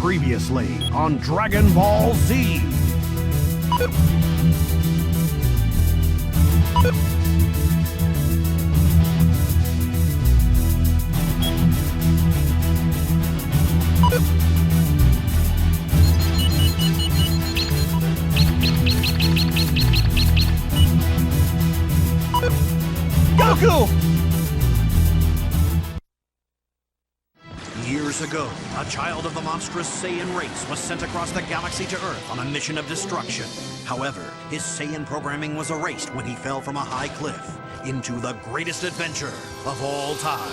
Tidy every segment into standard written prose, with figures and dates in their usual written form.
Previously on Dragon Ball Z. Goku! Years ago, a child of the monstrous Saiyan race was sent across the galaxy to Earth on a mission of destruction. However, his Saiyan programming was erased when he fell from a high cliff into the greatest adventure of all time.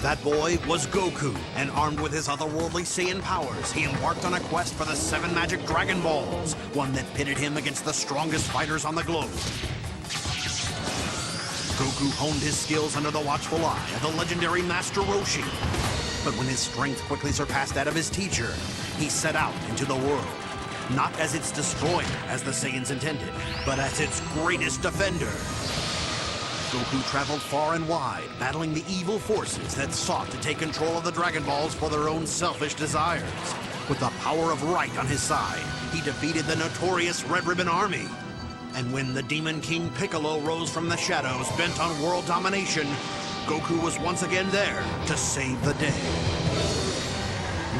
That boy was Goku, and armed with his otherworldly Saiyan powers, he embarked on a quest for the 7 magic Dragon Balls, one that pitted him against the strongest fighters on the globe. Goku honed his skills under the watchful eye of the legendary Master Roshi. But when his strength quickly surpassed that of his teacher, he set out into the world, not as its destroyer, as the Saiyans intended, but as its greatest defender. Goku traveled far and wide, battling the evil forces that sought to take control of the Dragon Balls for their own selfish desires. With the power of right on his side, he defeated the notorious Red Ribbon Army. And when the Demon King Piccolo rose from the shadows, bent on world domination, Goku was once again there to save the day.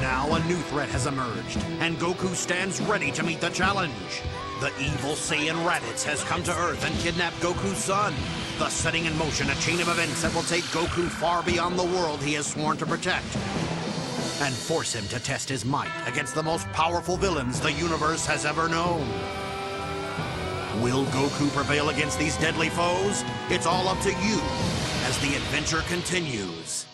Now a new threat has emerged, and Goku stands ready to meet the challenge. The evil Saiyan Raditz has come to Earth and kidnapped Goku's son, thus setting in motion a chain of events that will take Goku far beyond the world he has sworn to protect, and force him to test his might against the most powerful villains the universe has ever known. Will Goku prevail against these deadly foes? It's all up to you as the adventure continues.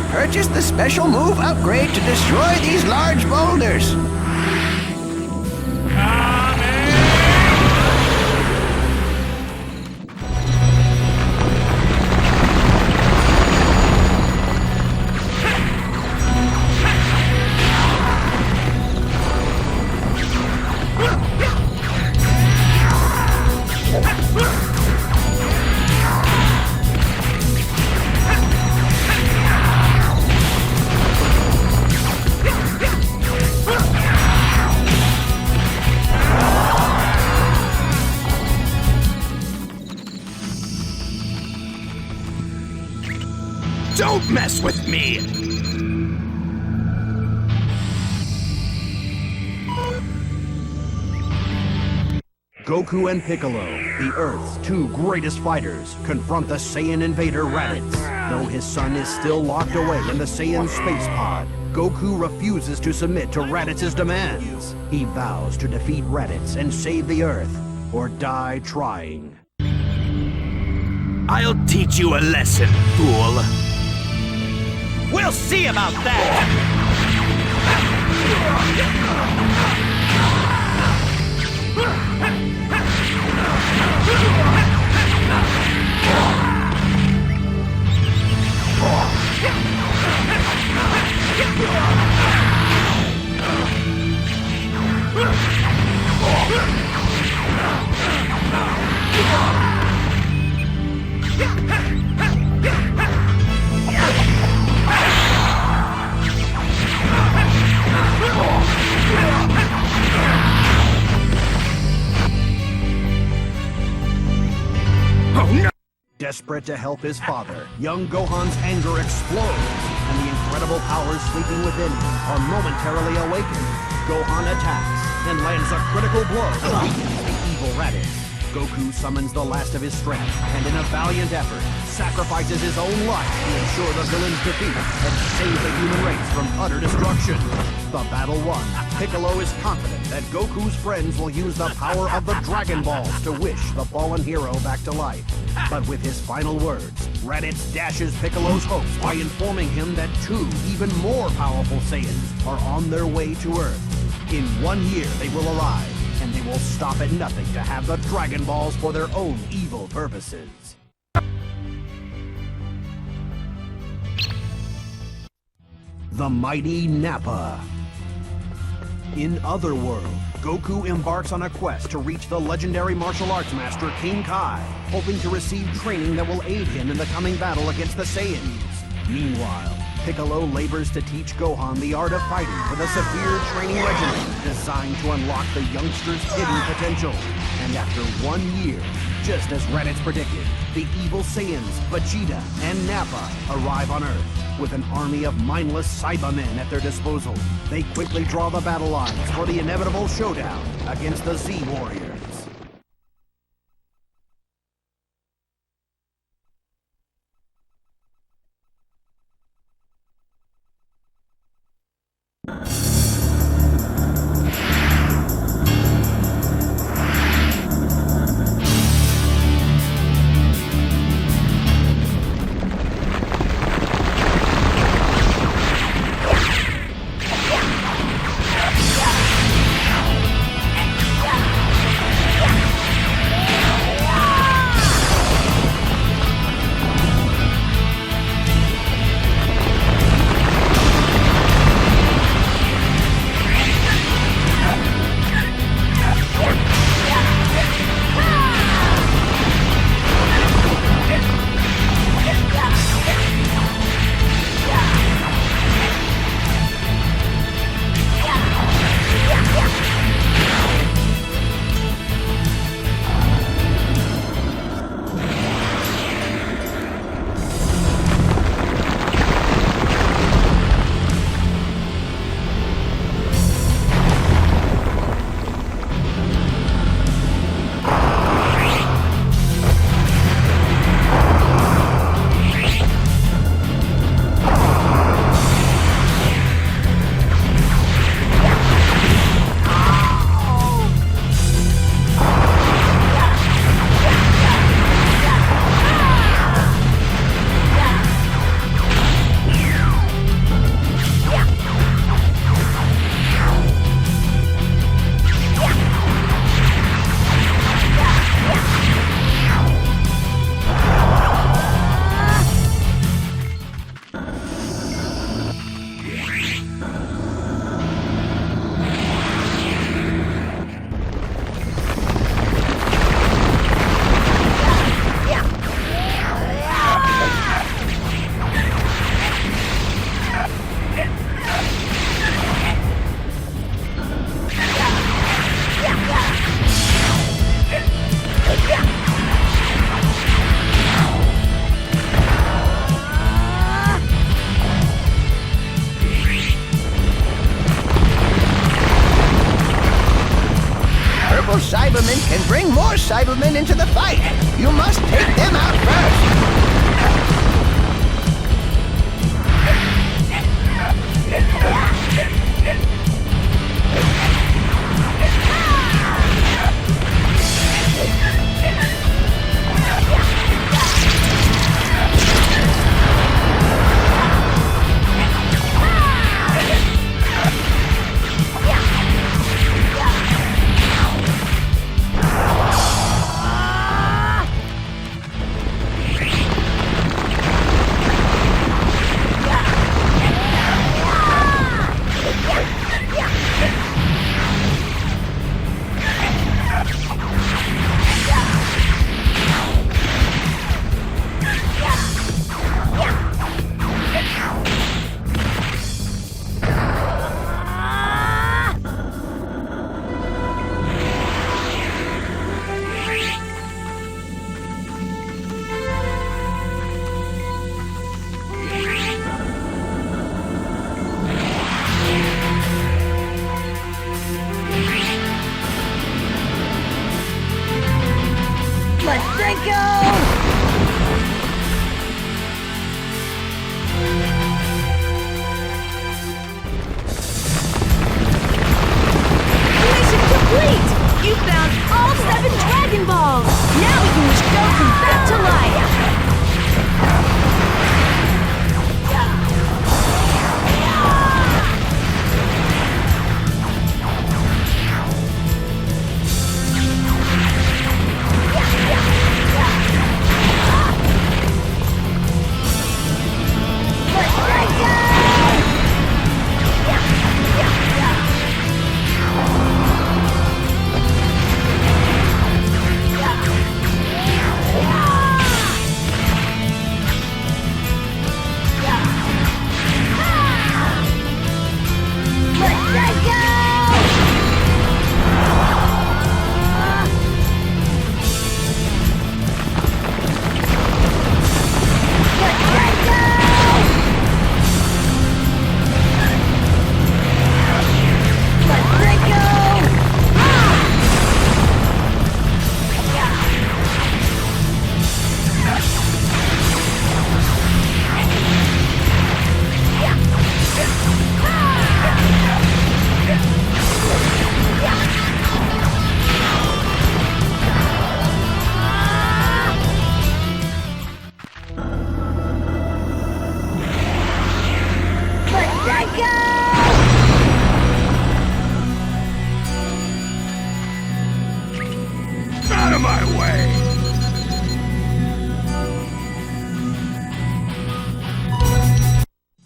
Purchase the special move upgrade to destroy these large boulders. Don't mess with me! Goku and Piccolo, the Earth's two greatest fighters, confront the Saiyan invader Raditz. Though his son is still locked away in the Saiyan space pod, Goku refuses to submit to Raditz's demands. He vows to defeat Raditz and save the Earth, or die trying. I'll teach you a lesson, fool. We'll see about that! Desperate to help his father, young Gohan's anger explodes, and the incredible powers sleeping within him are momentarily awakened. Gohan attacks and lands a critical blow that weakens the evil Raditz. Goku summons the last of his strength, and in a valiant effort, sacrifices his own life to ensure the villain's defeat and save the human race from utter destruction. The battle won, Piccolo is confident that Goku's friends will use the power of the Dragon Balls to wish the fallen hero back to life. But with his final words, Raditz dashes Piccolo's hopes by informing him that two even more powerful Saiyans are on their way to Earth. In 1 year they will arrive, and they will stop at nothing to have the Dragon Balls for their own evil purposes. The Mighty Nappa. In Otherworld, Goku embarks on a quest to reach the legendary martial arts master King Kai, hoping to receive training that will aid him in the coming battle against the Saiyans. Meanwhile, Piccolo labors to teach Gohan the art of fighting with a severe training regimen designed to unlock the youngster's hidden potential. And after 1 year, just as Raditz predicted, the evil Saiyans, Vegeta and Nappa arrive on Earth. With an army of mindless Cybermen at their disposal, they quickly draw the battle lines for the inevitable showdown against the Z-Warriors. those Cybermen can bring more Cybermen into the fight. You must take them out first.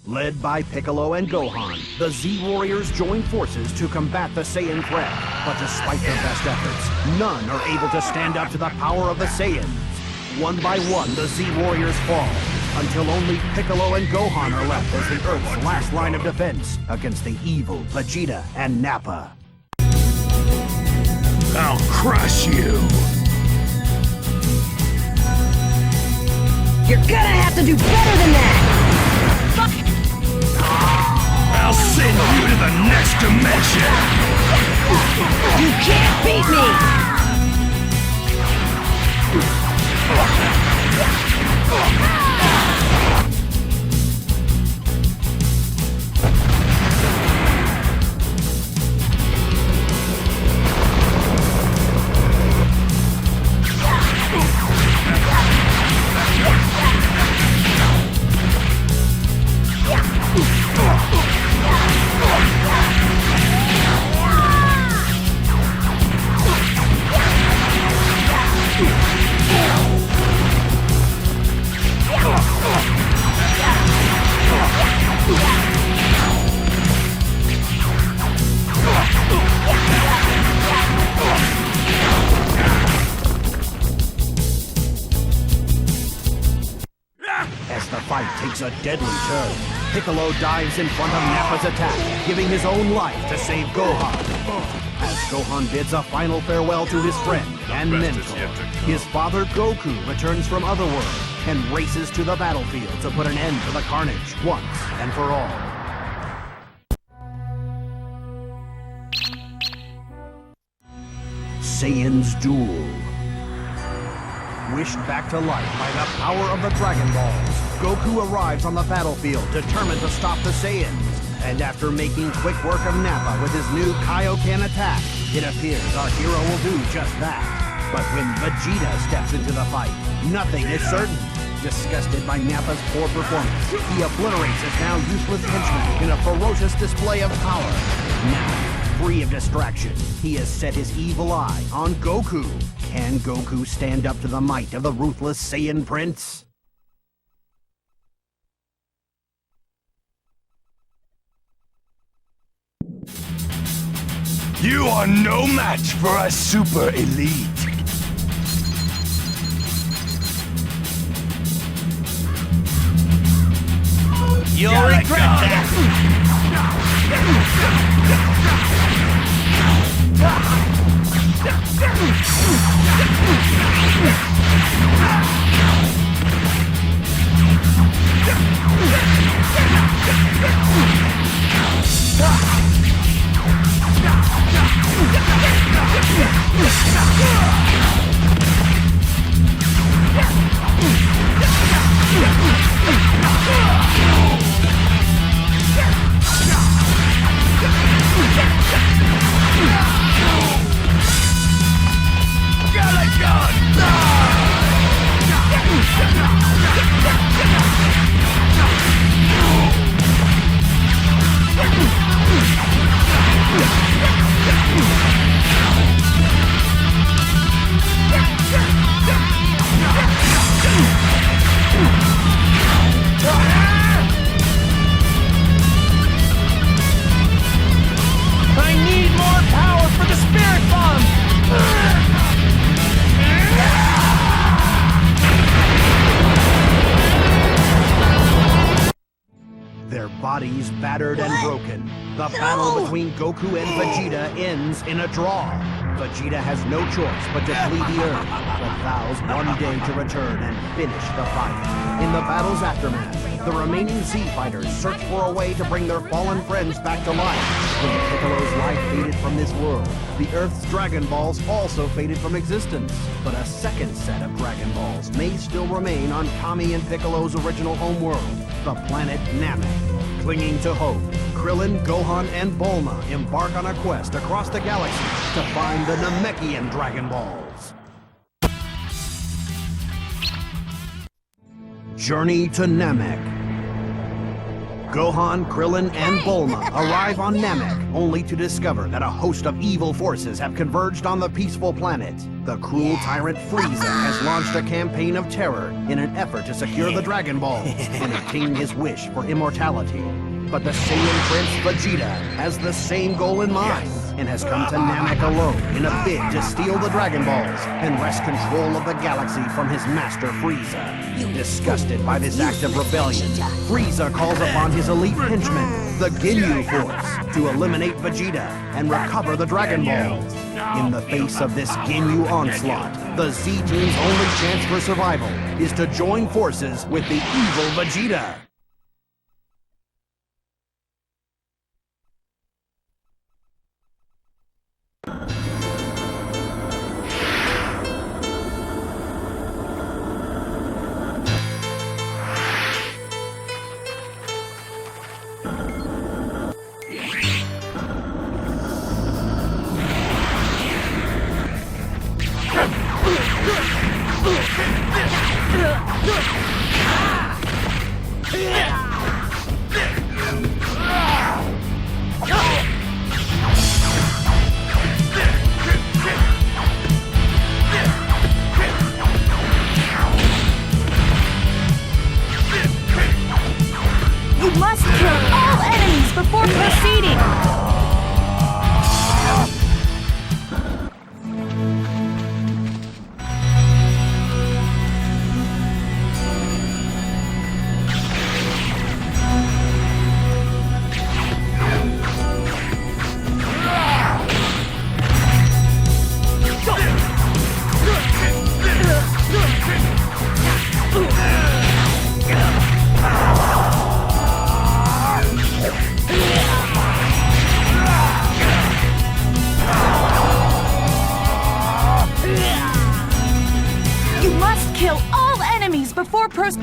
Led by Piccolo and Gohan, the Z-Warriors join forces to combat the Saiyan threat. But despite their best efforts, none are able to stand up to the power of the Saiyans. One by one, the Z-Warriors fall, until only Piccolo and Gohan are left as the Earth's last line of defense against the evil Vegeta and Nappa. I'll crush you! You're gonna have to do better than that! I'll send you to the next dimension! You can't beat me! Takes a deadly turn. Piccolo dives in front of Nappa's attack, giving his own life to save Gohan. As Gohan bids a final farewell to his friend and mentor, his father Goku returns from Otherworld and races to the battlefield to put an end to the carnage once and for all. Saiyans Duel. Wished back to life by the power of the Dragon Balls, Goku arrives on the battlefield determined to stop the Saiyans. And after making quick work of Nappa with his new Kaioken attack, it appears our hero will do just that. But when Vegeta steps into the fight, nothing is certain. Disgusted by Nappa's poor performance, he obliterates his now useless henchman in a ferocious display of power. Now, free of distraction, he has set his evil eye on Goku. Can Goku stand up to the might of the ruthless Saiyan Prince? You are no match for a super elite. You'll regret that! I need more power for the Spirit Bomb! Their bodies battered and broken. The battle between Goku and Vegeta ends in a draw. Vegeta has no choice but to flee the Earth, but vows one day to return and finish the fight. In the battle's aftermath, the remaining Z fighters search for a way to bring their fallen friends back to life. When Piccolo's life faded from this world, the Earth's Dragon Balls also faded from existence. But a second set of Dragon Balls may still remain on Kami and Piccolo's original homeworld, the planet Namek. Clinging to hope, Krillin, Gohan, and Bulma embark on a quest across the galaxy to find the Namekian Dragon Balls. Journey to Namek. Gohan, Krillin, and Bulma arrive on Namek, only to discover that a host of evil forces have converged on the peaceful planet. The cruel tyrant Frieza has launched a campaign of terror in an effort to secure the Dragon Balls and obtain his wish for immortality. But the Saiyan Prince Vegeta has the same goal in mind and has come to Namek alone in a bid to steal the Dragon Balls and wrest control of the galaxy from his master Frieza. Disgusted by this act of rebellion, Frieza calls upon his elite henchman, the Ginyu Force, to eliminate Vegeta and recover the Dragon Balls. In the face of this Ginyu onslaught, the Z-Team's only chance for survival is to join forces with the evil Vegeta. pros...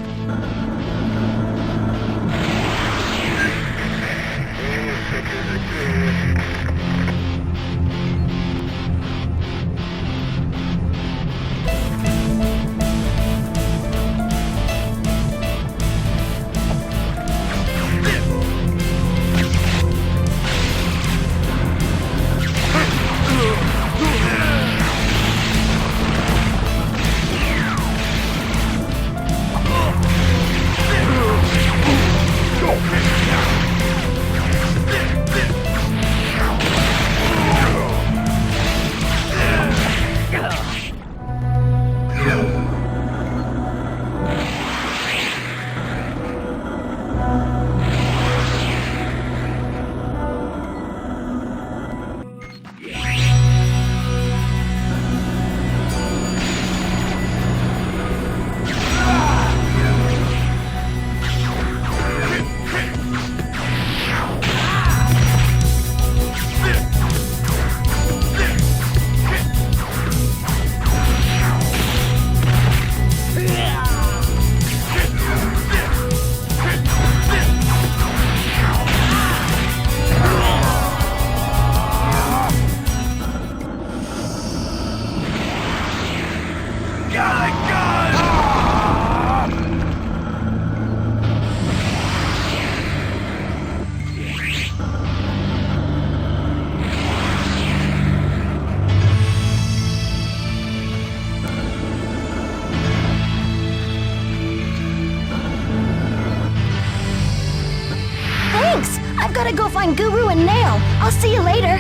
Thanks! I've gotta go find Guru and Nail. I'll see you later.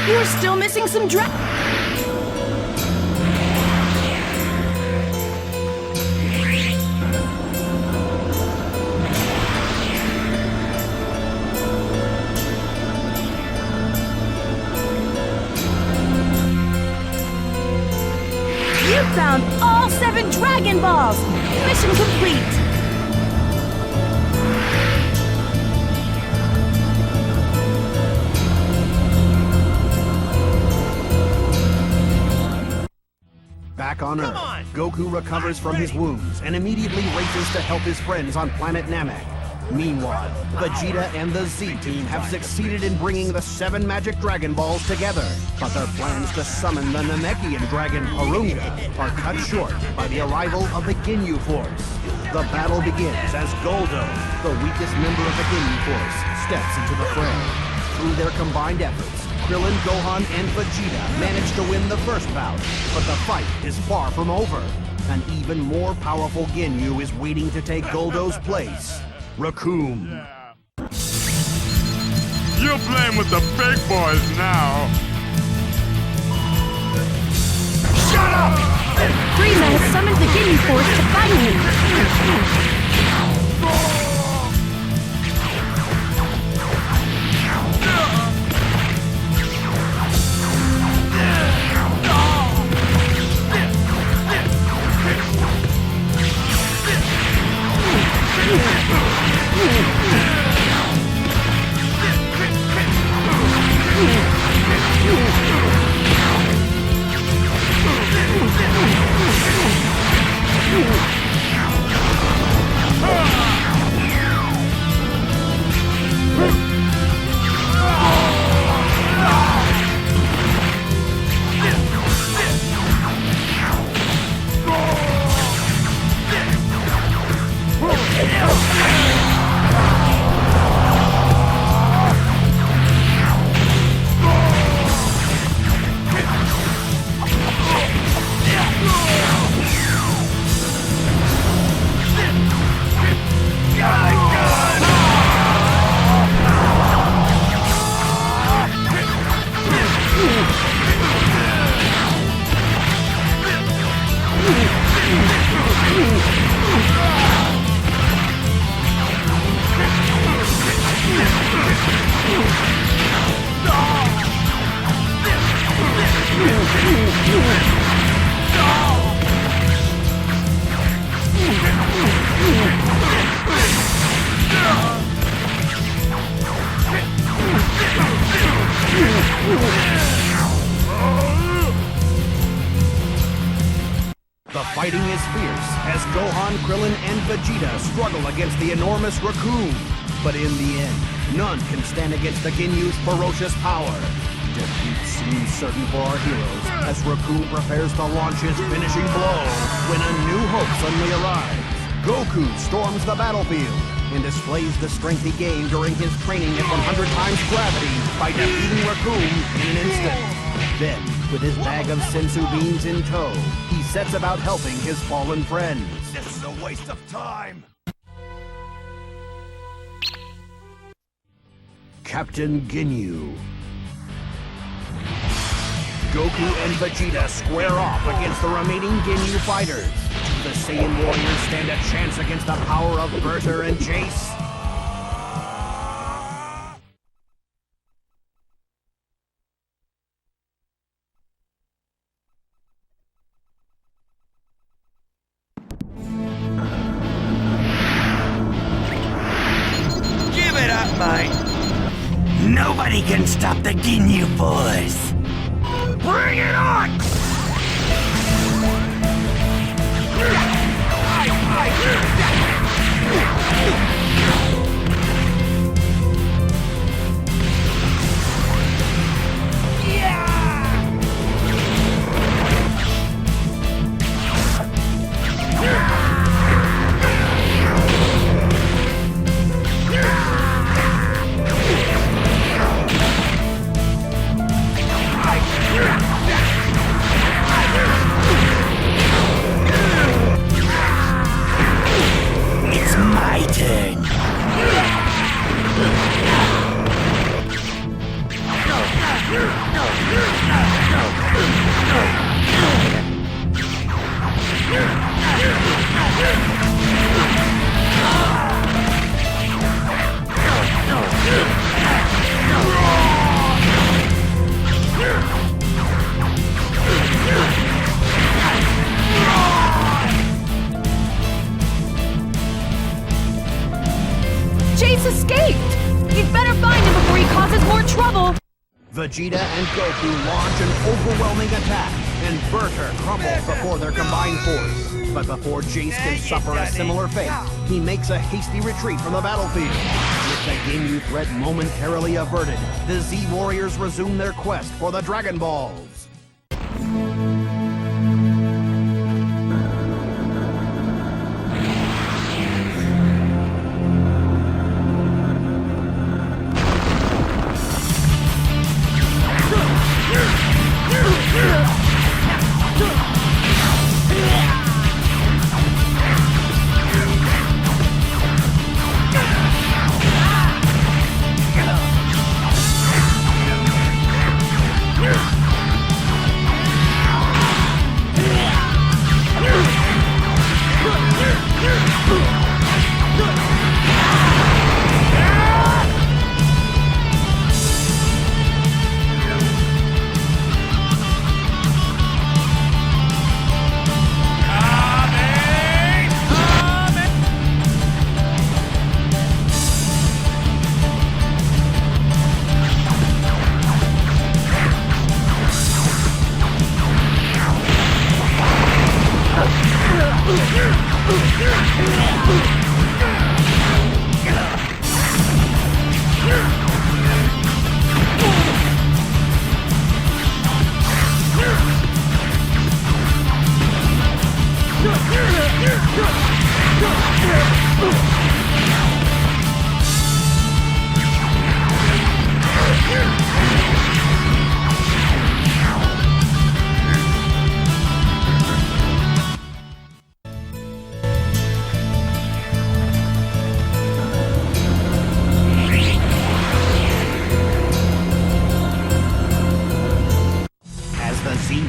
You're still missing some dra... You found all 7 Dragon Balls! Mission complete! Back on Earth, Goku recovers from his wounds and immediately races to help his friends on planet Namek. Meanwhile, Vegeta and the Z-Team have succeeded in bringing the 7 magic Dragon Balls together, but their plans to summon the Namekian dragon Porunga are cut short by the arrival of the Ginyu Force. The battle begins as Goldo, the weakest member of the Ginyu Force, steps into the fray. Through their combined efforts, Krillin, Gohan, and Vegeta manage to win the first bout, but the fight is far from over. An even more powerful Ginyu is waiting to take Goldo's place. Raccoon. You're playing with the big boys now. Shut up! Frieza has summoned the Ginyu Force to fight me! fighting is fierce as Gohan, Krillin, and Vegeta struggle against the enormous raccoon. But in the end, none can stand against the Ginyu's ferocious power. Defeat seems certain for our heroes as Raccoon prepares to launch his finishing blow when a new hope suddenly arrives. Goku storms the battlefield and displays the strength he gained during his training at 100 times gravity by defeating Raccoon in an instant. Then, with his bag of sensu beans in tow, he sets about helping his fallen friends. This is a waste of time. Captain Ginyu. Goku and Vegeta square off against the remaining Ginyu fighters. The Saiyan warriors stand a chance against the power of Berter and Jace. Give it up, mate! Nobody can stop the Ginyu force! Bring it on! It's my turn. Jace escaped! You'd better find him before he causes more trouble! Vegeta and Goku launch an overwhelming attack, and Berter crumbles before their combined force. But before Jace can suffer a similar fate, he makes a hasty retreat from the battlefield. With the Ginyu threat momentarily averted, the Z Warriors resume their quest for the Dragon Balls.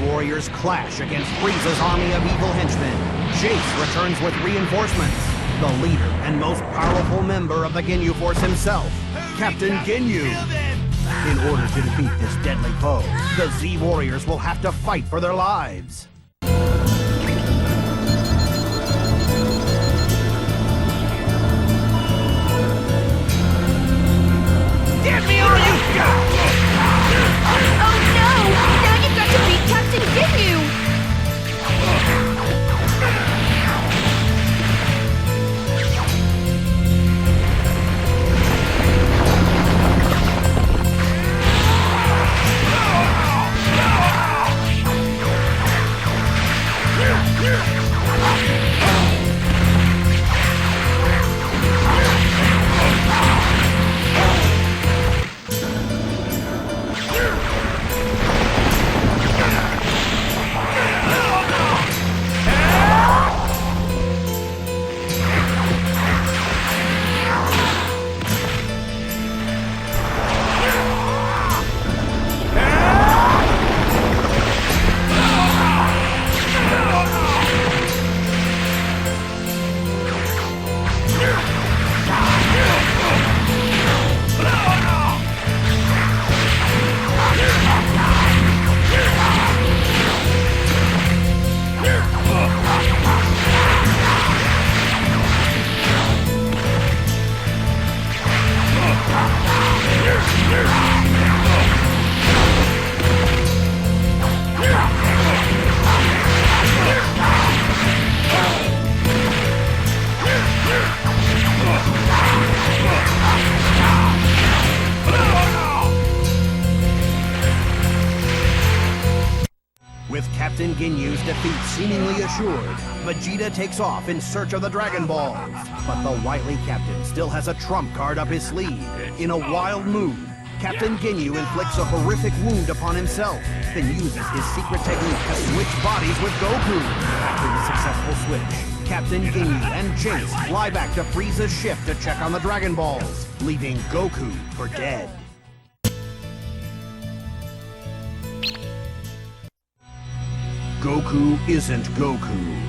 Warriors clash against Frieza's army of evil henchmen. Jace returns with reinforcements. The leader and most powerful member of the Ginyu Force himself, Captain Ginyu. In order to defeat this deadly foe, the Z Warriors will have to fight for their lives. Give me all you got! Oh no! Now you've got to beat Captain Ginyu! Ginyu's defeat seemingly assured, Vegeta takes off in search of the Dragon Balls. But the wily captain still has a trump card up his sleeve. In a wild move, Captain Ginyu inflicts a horrific wound upon himself, then uses his secret technique to switch bodies with Goku. After the successful switch, Captain Ginyu and Chase fly back to Frieza's ship to check on the Dragon Balls, leaving Goku for dead. Goku isn't Goku.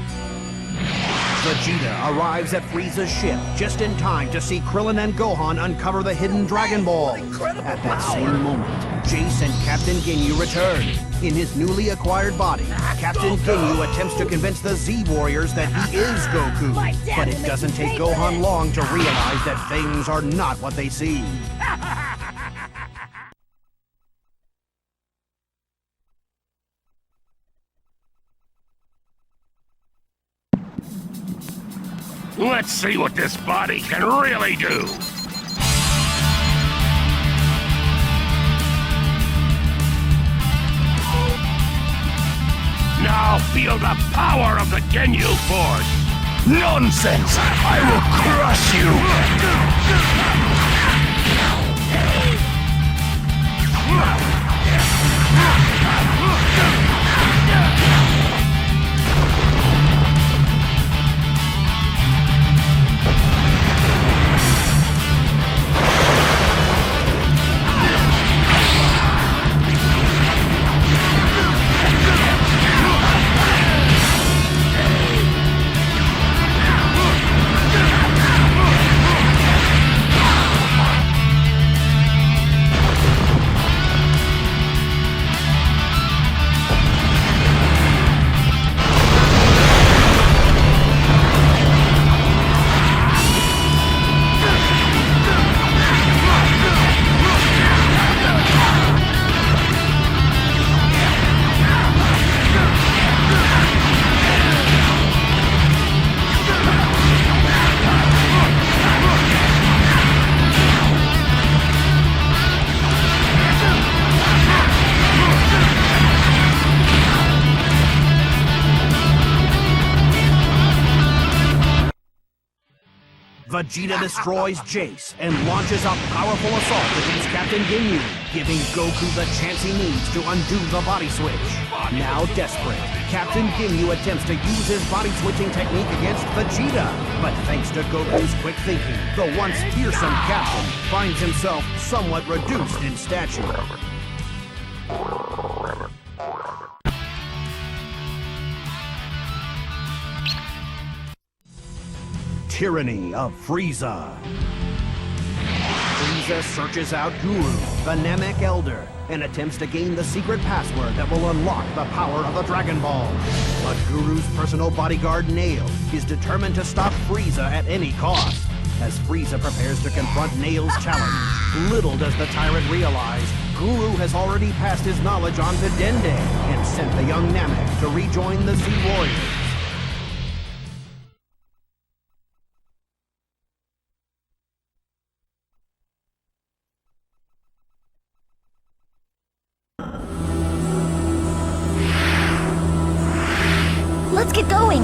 Vegeta arrives at Frieza's ship just in time to see Krillin and Gohan uncover the hidden Dragon Ball. At that same moment, Jace and Captain Ginyu return. In his newly acquired body, Captain Ginyu attempts to convince the Z-Warriors that he is Goku. But it doesn't take Gohan long to realize that things are not what they seem. Let's see what this body can really do. Now feel the power of the Ginyu Force. Nonsense! I will crush you! Vegeta destroys Jace and launches a powerful assault against Captain Ginyu, giving Goku the chance he needs to undo the body switch. Now desperate, Captain Ginyu attempts to use his body switching technique against Vegeta. But thanks to Goku's quick thinking, the once fearsome captain finds himself somewhat reduced in stature. Tyranny of Frieza. Frieza searches out Guru, the Namek Elder, and attempts to gain the secret password that will unlock the power of the Dragon Ball. But Guru's personal bodyguard, Nail, is determined to stop Frieza at any cost. As Frieza prepares to confront Nail's challenge, little does the tyrant realize Guru has already passed his knowledge on to Dende and sent the young Namek to rejoin the Z-Warriors. Let's get going!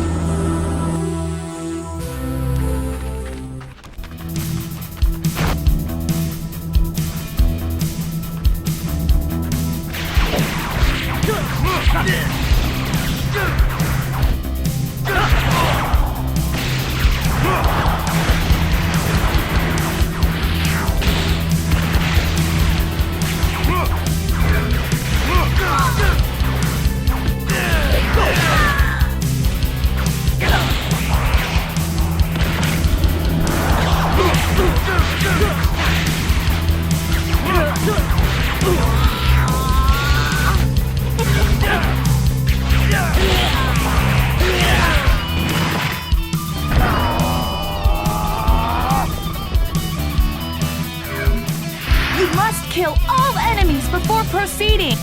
Kill all enemies before proceeding!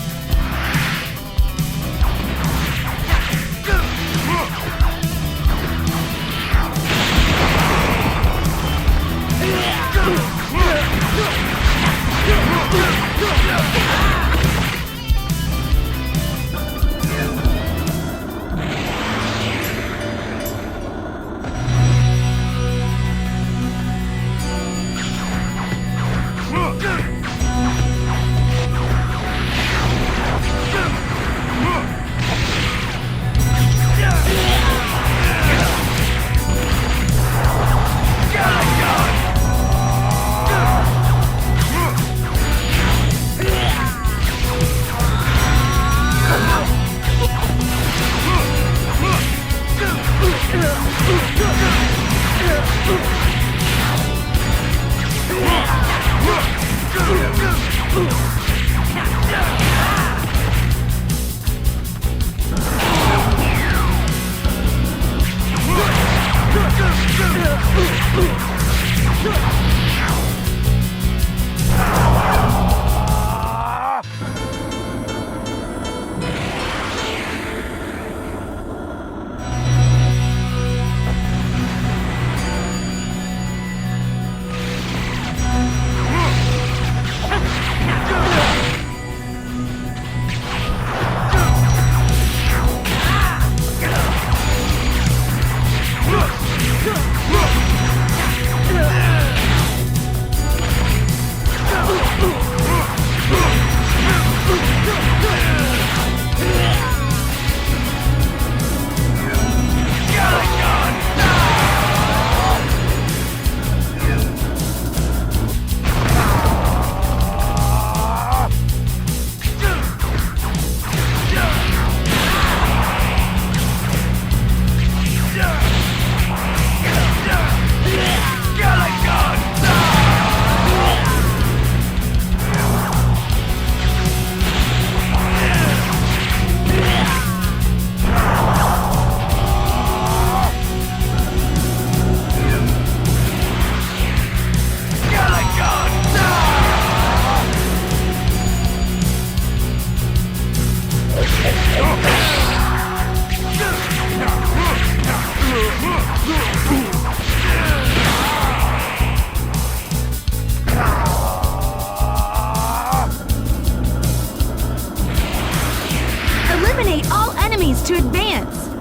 enemies to advance.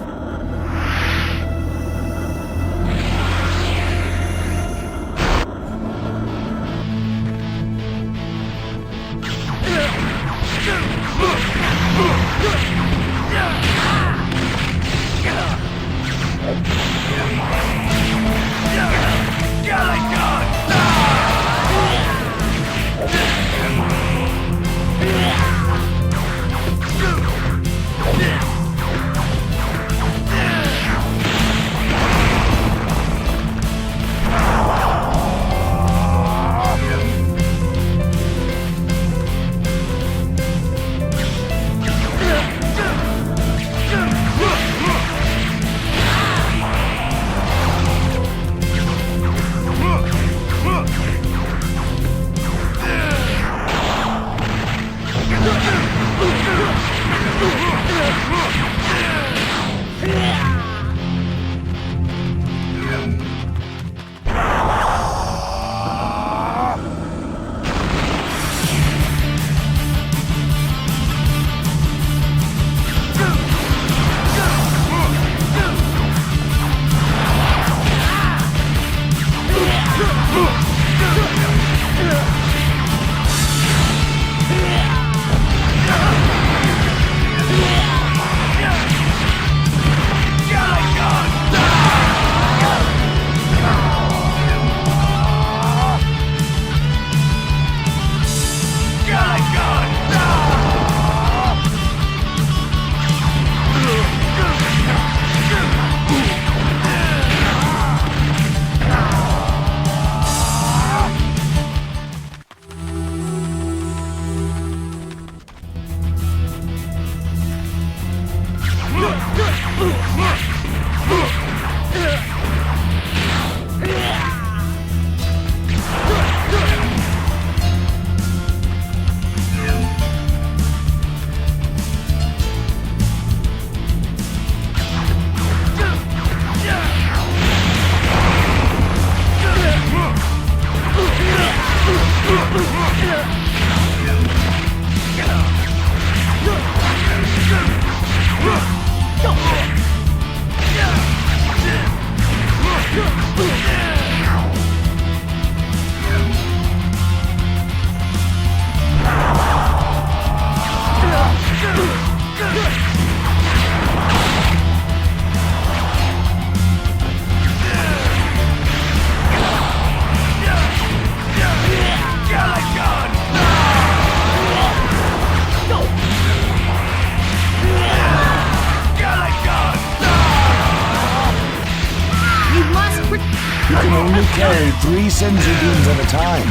You can only carry 3 Senzu beams at a time.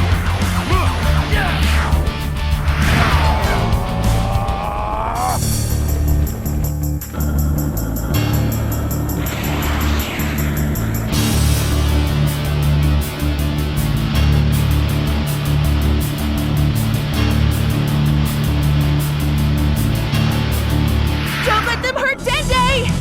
Don't let them hurt Dende!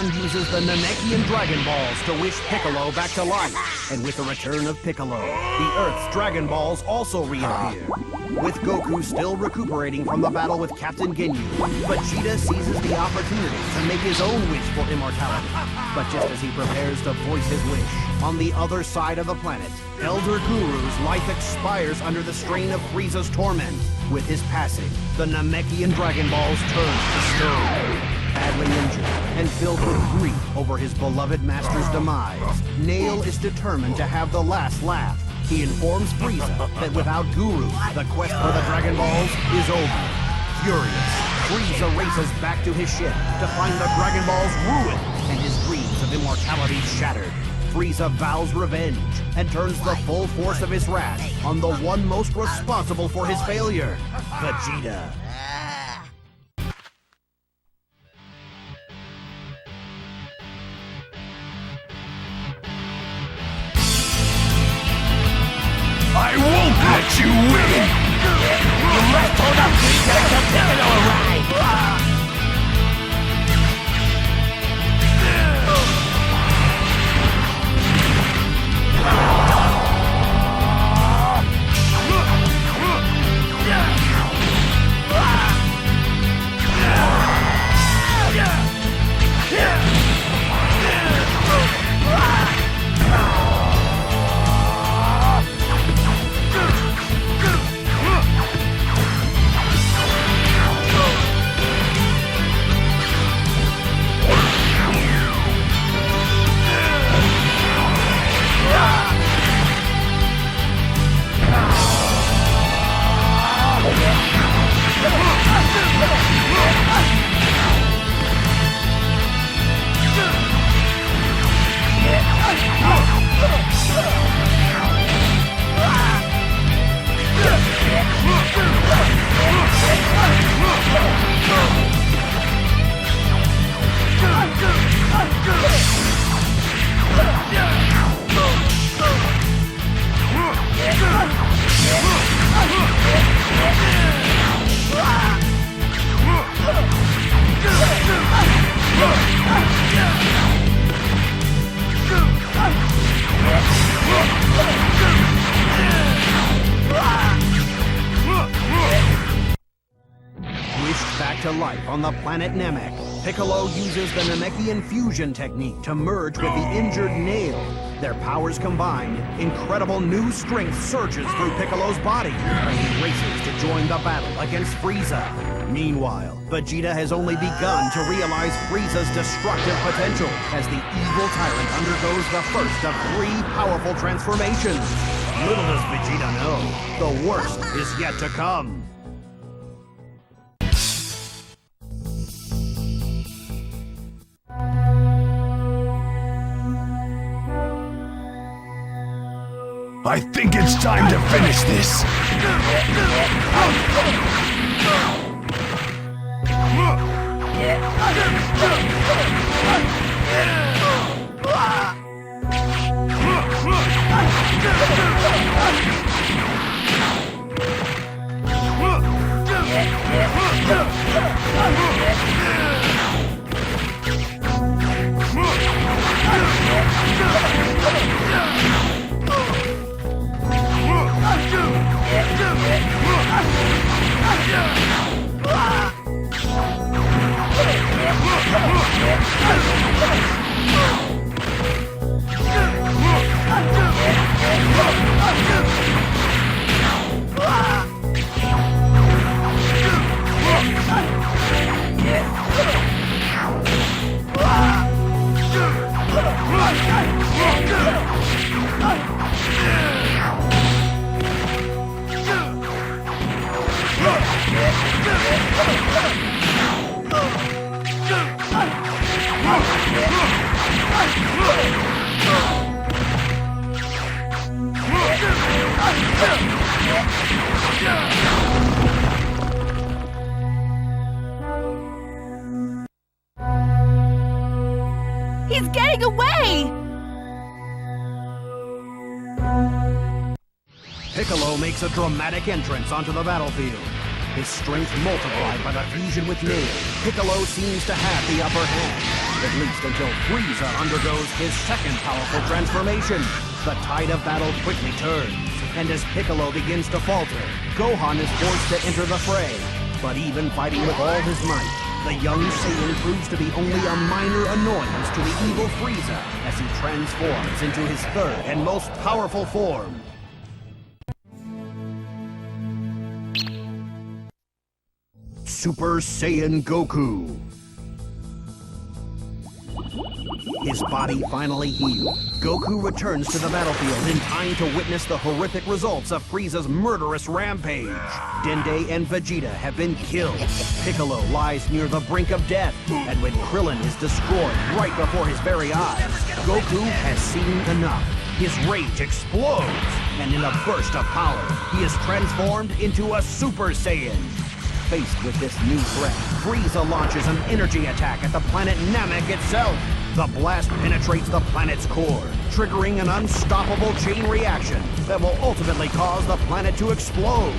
Gohan uses the Namekian Dragon Balls to wish Piccolo back to life. And with the return of Piccolo, the Earth's Dragon Balls also reappear. With Goku still recuperating from the battle with Captain Ginyu, Vegeta seizes the opportunity to make his own wish for immortality. But just as he prepares to voice his wish, on the other side of the planet, Elder Guru's life expires under the strain of Frieza's torment. With his passing, the Namekian Dragon Balls turn to stone. Badly injured and filled with grief over his beloved master's demise, Nail is determined to have the last laugh. He informs Frieza that without Guru, the quest for the Dragon Balls is over. Furious, Frieza races back to his ship to find the Dragon Balls ruined and his dreams of immortality shattered. Frieza vows revenge and turns the full force of his wrath on the one most responsible for his failure, Vegeta. I won't let you win! You must hold up Frieza until Piccolo arrives! To life on the planet Namek, Piccolo uses the Namekian fusion technique to merge with the injured Nail. Their powers combined, incredible new strength surges through Piccolo's body, and he races to join the battle against Frieza. Meanwhile, Vegeta has only begun to realize Frieza's destructive potential as the evil tyrant undergoes the first of 3 powerful transformations. Little does Vegeta know, the worst is yet to come. I think it's time to finish this. He's getting away! Piccolo makes a dramatic entrance onto the battlefield. His strength multiplied by the fusion with Nail, Piccolo seems to have the upper hand. at least until Frieza undergoes his second powerful transformation. The tide of battle quickly turns, and as Piccolo begins to falter, Gohan is forced to enter the fray. But even fighting with all his might, the young Saiyan proves to be only a minor annoyance to the evil Frieza as he transforms into his third and most powerful form. Super Saiyan Goku. His body finally healed, Goku returns to the battlefield in time to witness the horrific results of Frieza's murderous rampage. Dende and Vegeta have been killed. Piccolo lies near the brink of death, and when Krillin is destroyed right before his very eyes, Goku has seen enough. His rage explodes, and in a burst of power, he is transformed into a Super Saiyan. Faced with this new threat, Frieza launches an energy attack at the planet Namek itself. The blast penetrates the planet's core, triggering an unstoppable chain reaction that will ultimately cause the planet to explode.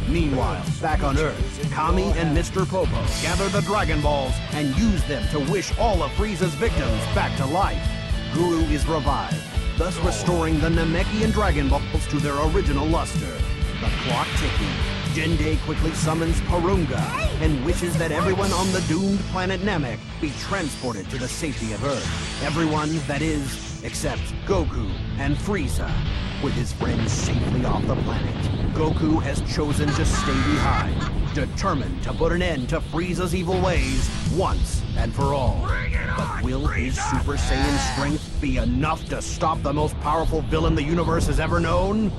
Meanwhile, back on Earth, Kami and Mr. Popo gather the Dragon Balls and use them to wish all of Frieza's victims back to life. Guru is revived, thus restoring the Namekian Dragon Balls to their original luster. The clock ticking, Dende quickly summons Porunga and wishes that everyone on the doomed planet Namek be transported to the safety of Earth. Everyone, that is, except Goku and Frieza. With his friends safely off the planet, Goku has chosen to stay behind, determined to put an end to Frieza's evil ways once and for all. But will his Super Saiyan strength be enough to stop the most powerful villain the universe has ever known?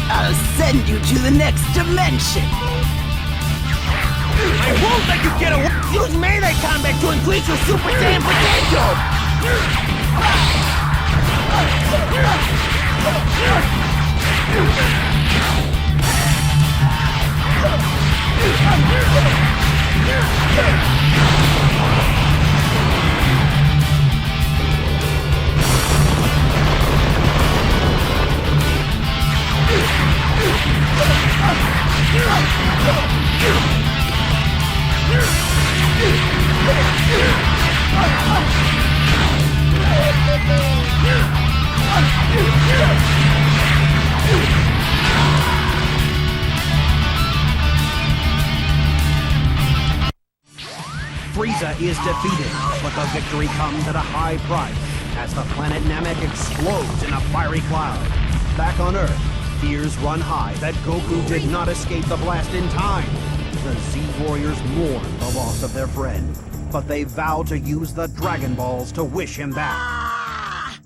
I'll send you to the next dimension! I won't let you get away! Use melee combat to increase your Super Saiyan potential! Frieza is defeated, but the victory comes at a high price as the planet Namek explodes in a fiery cloud. Back on Earth, fears run high that Goku did not escape the blast in time. The Z-Warriors mourn the loss of their friend, but they vow to use the Dragon Balls to wish him back.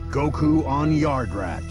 Goku on Yardrat.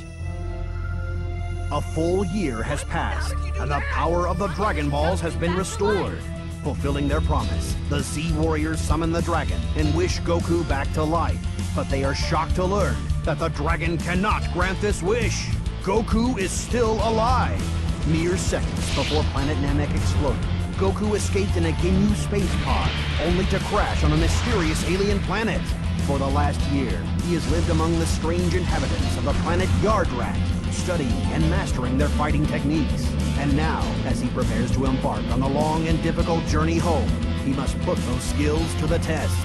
A full year has passed, and the power of the Dragon Balls has been restored. Fulfilling their promise, the Z-Warriors summon the dragon and wish Goku back to life. But they are shocked to learn that the dragon cannot grant this wish. Goku is still alive. Mere seconds before planet Namek exploded, Goku escaped in a Ginyu space pod, only to crash on a mysterious alien planet. For the last year, he has lived among the strange inhabitants of the planet Yardrat, studying and mastering their fighting techniques. And now, as he prepares to embark on the long and difficult journey home, he must put those skills to the test.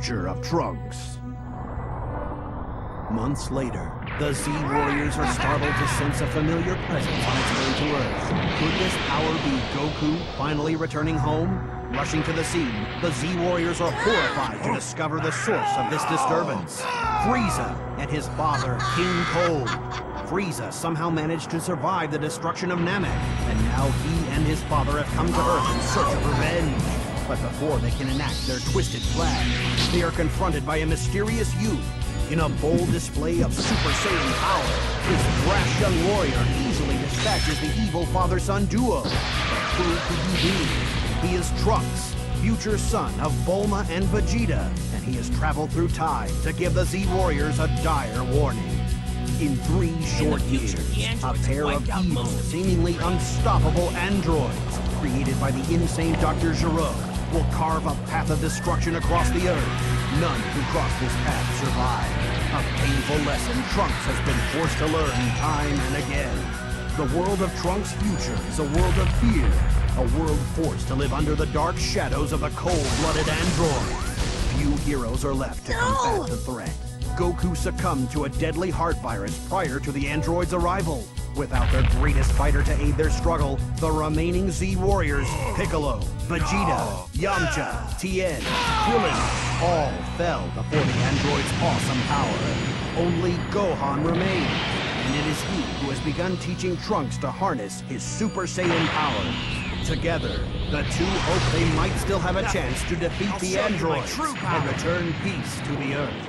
future of Trunks. Months later, the Z Warriors are startled to sense a familiar presence on its way to Earth. Could this power be Goku finally returning home? Rushing to the scene, the Z Warriors are horrified to discover the source of this disturbance. Frieza and his father, King Cold. Frieza somehow managed to survive the destruction of Namek, and now he and his father have come to Earth in search of revenge. But before they can enact their twisted plan, they are confronted by a mysterious youth. In a bold display of Super Saiyan power, this brash young warrior easily dispatches the evil father-son duo. But who could he be? He is Trunks, future son of Bulma and Vegeta, and he has traveled through time to give the Z Warriors a dire warning. In 3 short years, a pair of evil, seemingly unstoppable androids, created by the insane Dr. Gero, will carve a path of destruction across the Earth. None who cross this path survive. A painful lesson Trunks has been forced to learn time and again. The world of Trunks' future is a world of fear, a world forced to live under the dark shadows of a cold-blooded android. Few heroes are left to combat the threat. Goku succumbed to a deadly heart virus prior to the android's arrival. Without their greatest fighter to aid their struggle, the remaining Z Warriors, Piccolo, Vegeta, Yamcha, Tien, Krillin, all fell before the android's awesome power. Only Gohan remained, and it is he who has begun teaching Trunks to harness his Super Saiyan power. Together, the two hope they might still have a chance to defeat the androids and return peace to the Earth.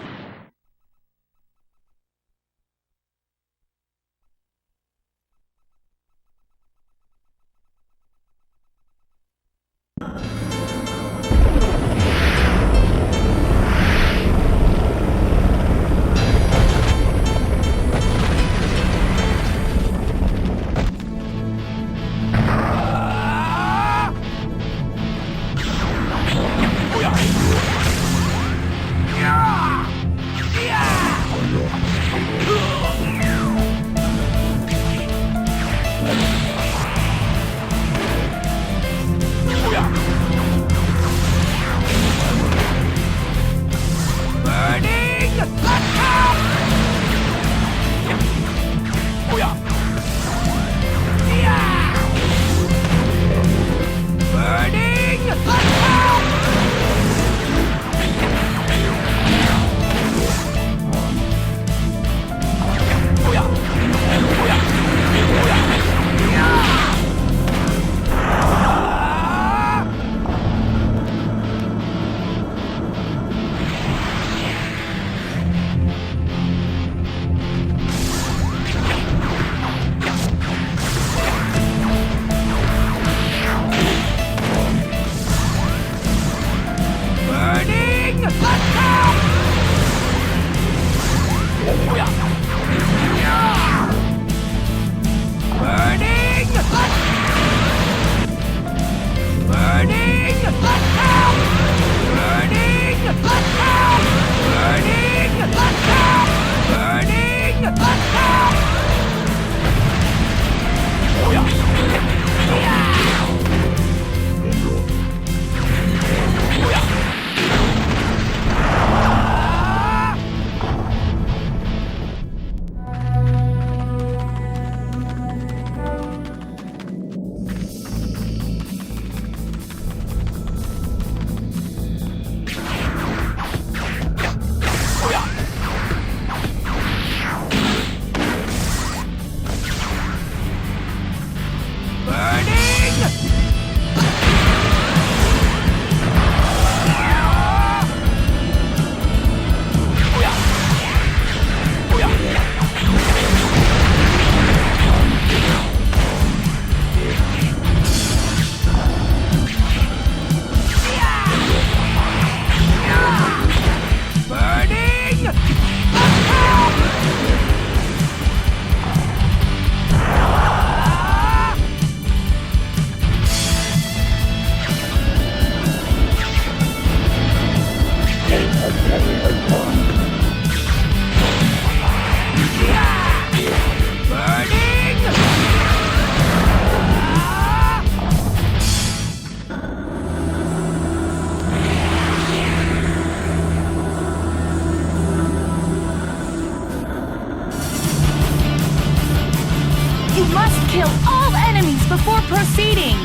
all enemies before proceeding.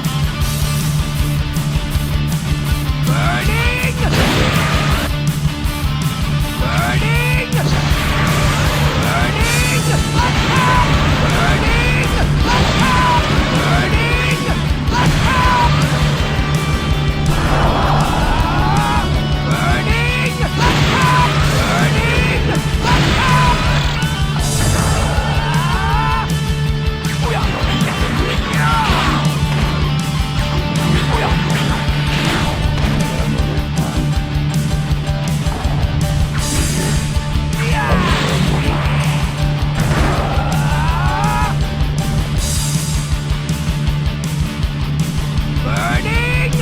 Burning! Burning! Burning! Burning!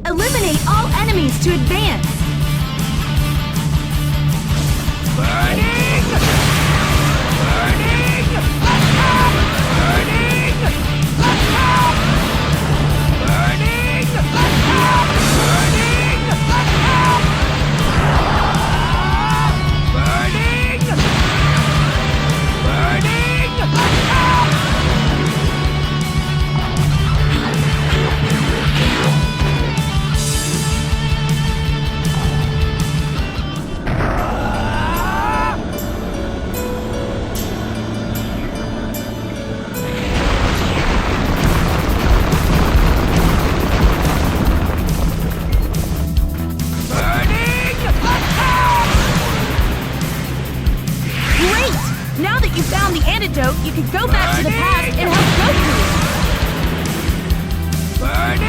Eliminate all enemies to advance. Burning! Burning! Burning! Burning! Great! Now that you found the antidote, you can go back to the past and help Goku. Burning!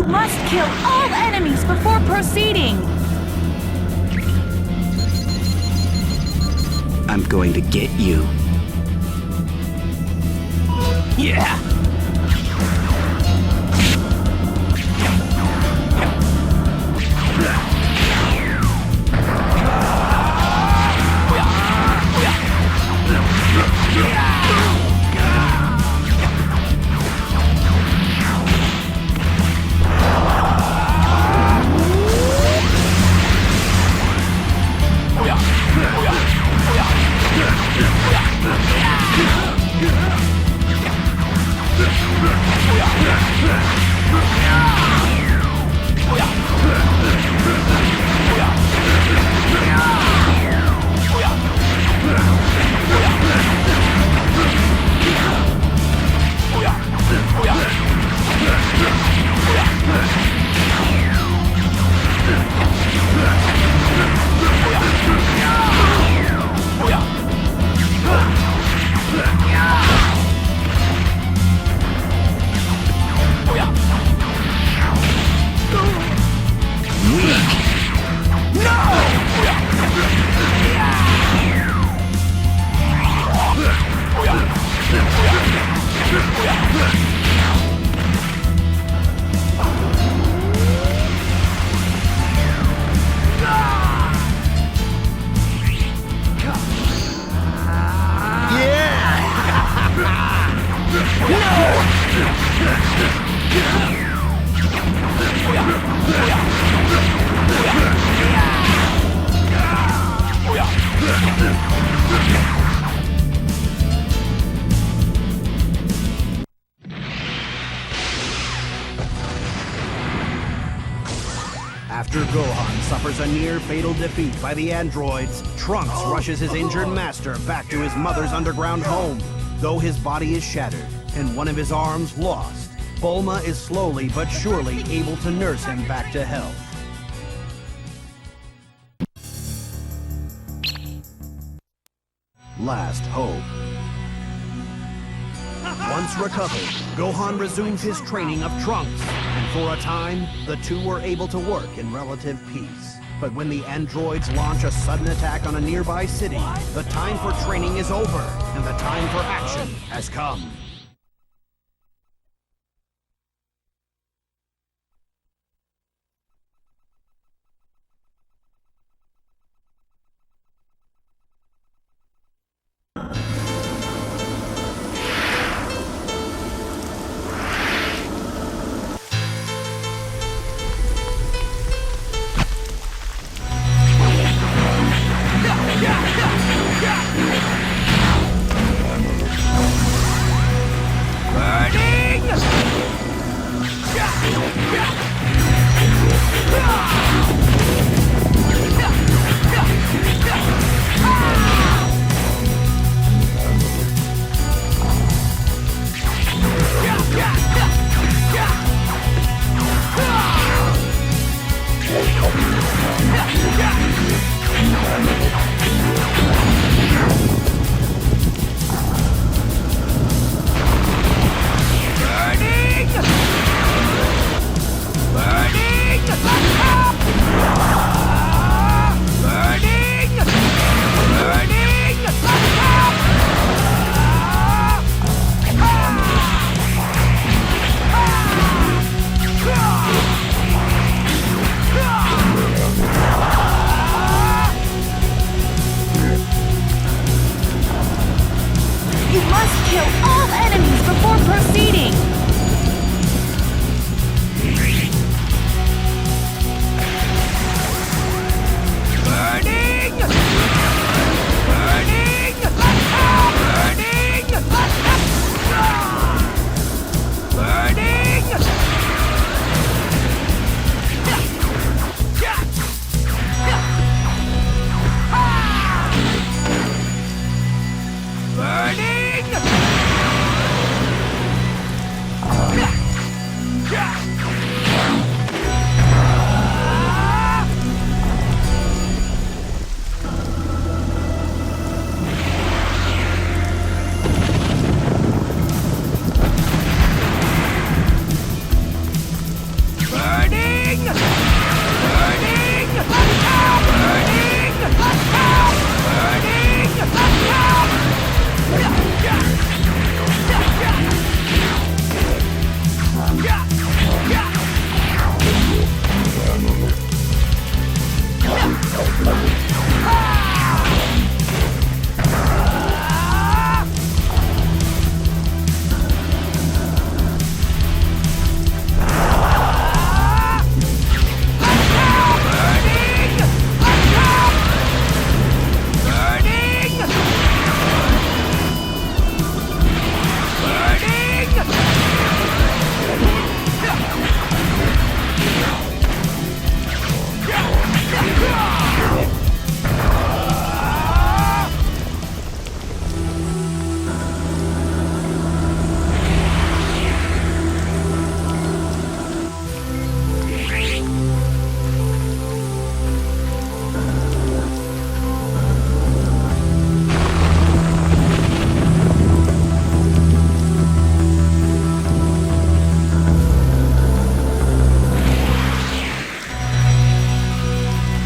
You must kill all enemies before proceeding. I'm going to get you. Yeah! After Gohan suffers a near-fatal defeat by the androids, Trunks rushes his injured master back to his mother's underground home. Though his body is shattered and one of his arms lost, Bulma is slowly but surely able to nurse him back to health. Last hope. Once recovered, Gohan resumes his training of Trunks, and for a time, the two were able to work in relative peace. But when the androids launch a sudden attack on a nearby city, the time for training is over, and the time for action has come.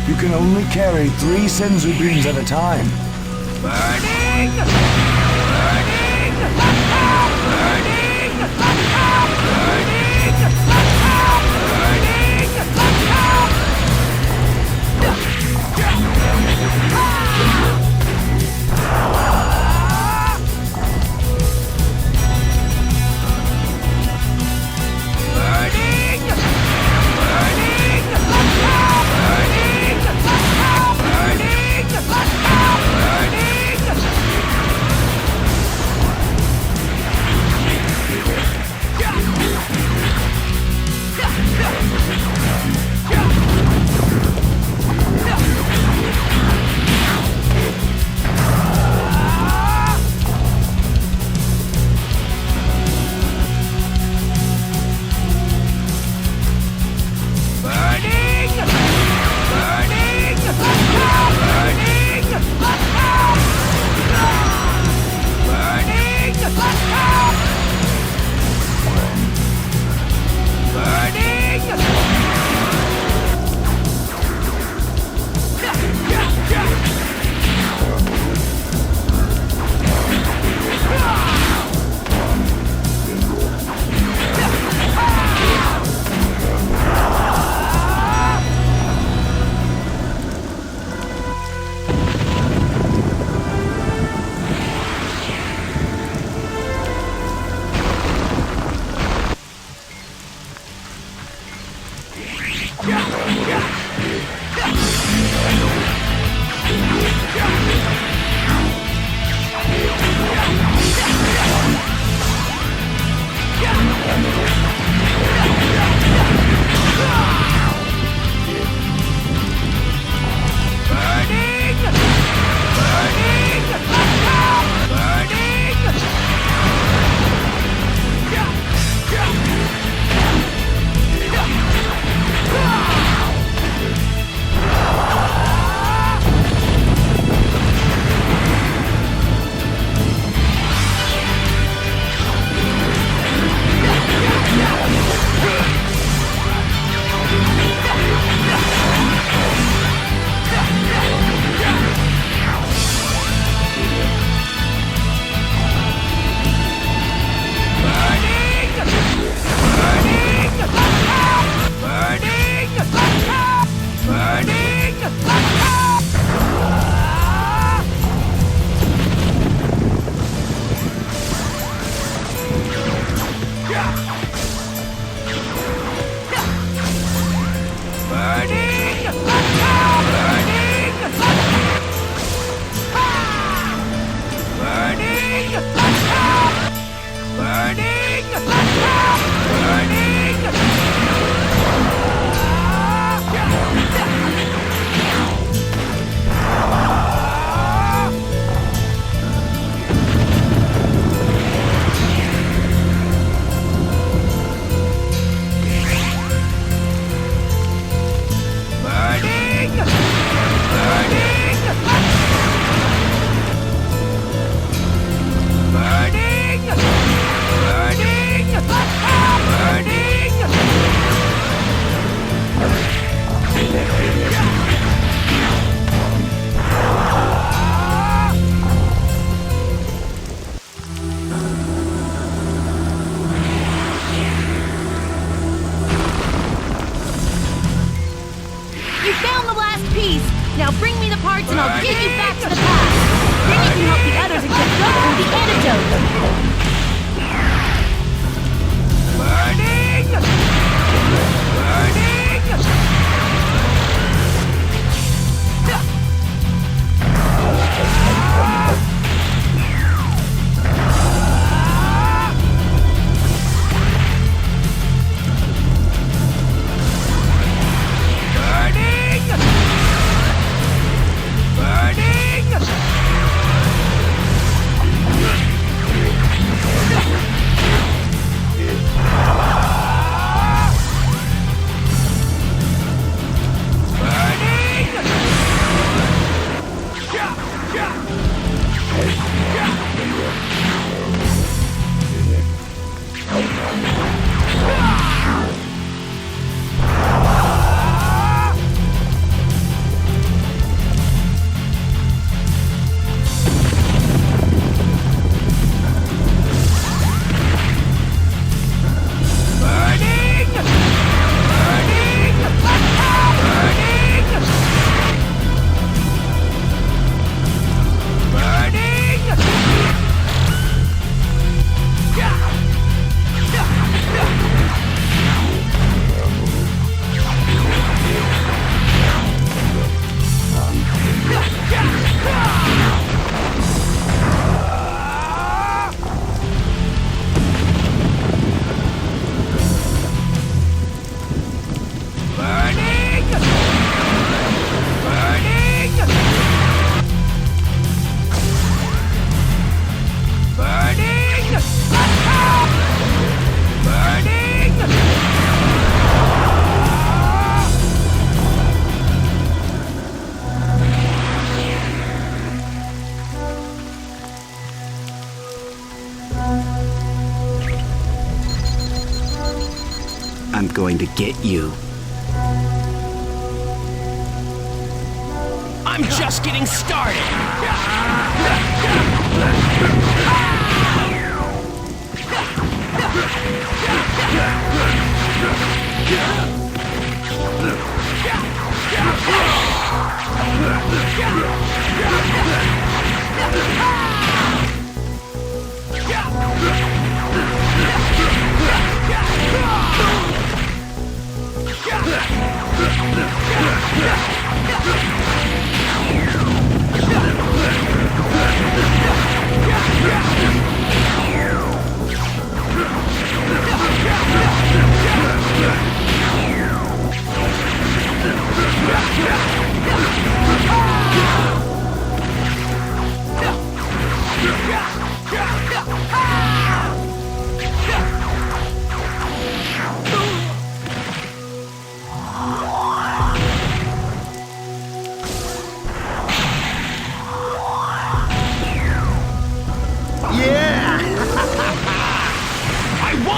You can only carry 3 Senzu beams at a time. Burning! Burning! Burning! Now bring me the parts and I'll get you back to the past. Then you can help the others and get Goku the antidote. Burning! Burning! I'm going to get you. I'm just getting started!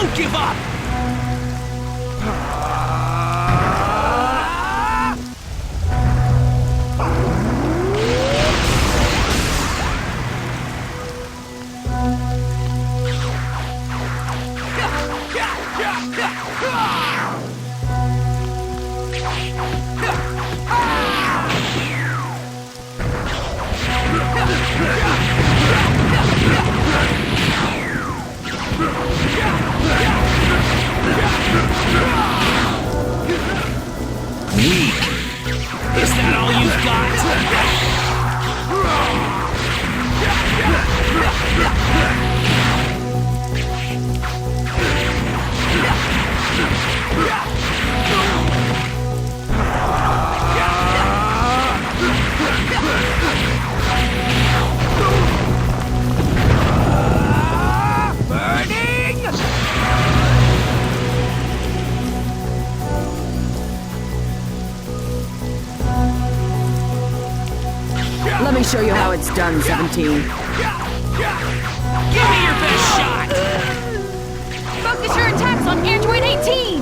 Don't give up! Weak. Is that all you've got? Let me show you how it's done, 17. Give me your best shot! Focus your attacks on Android 18!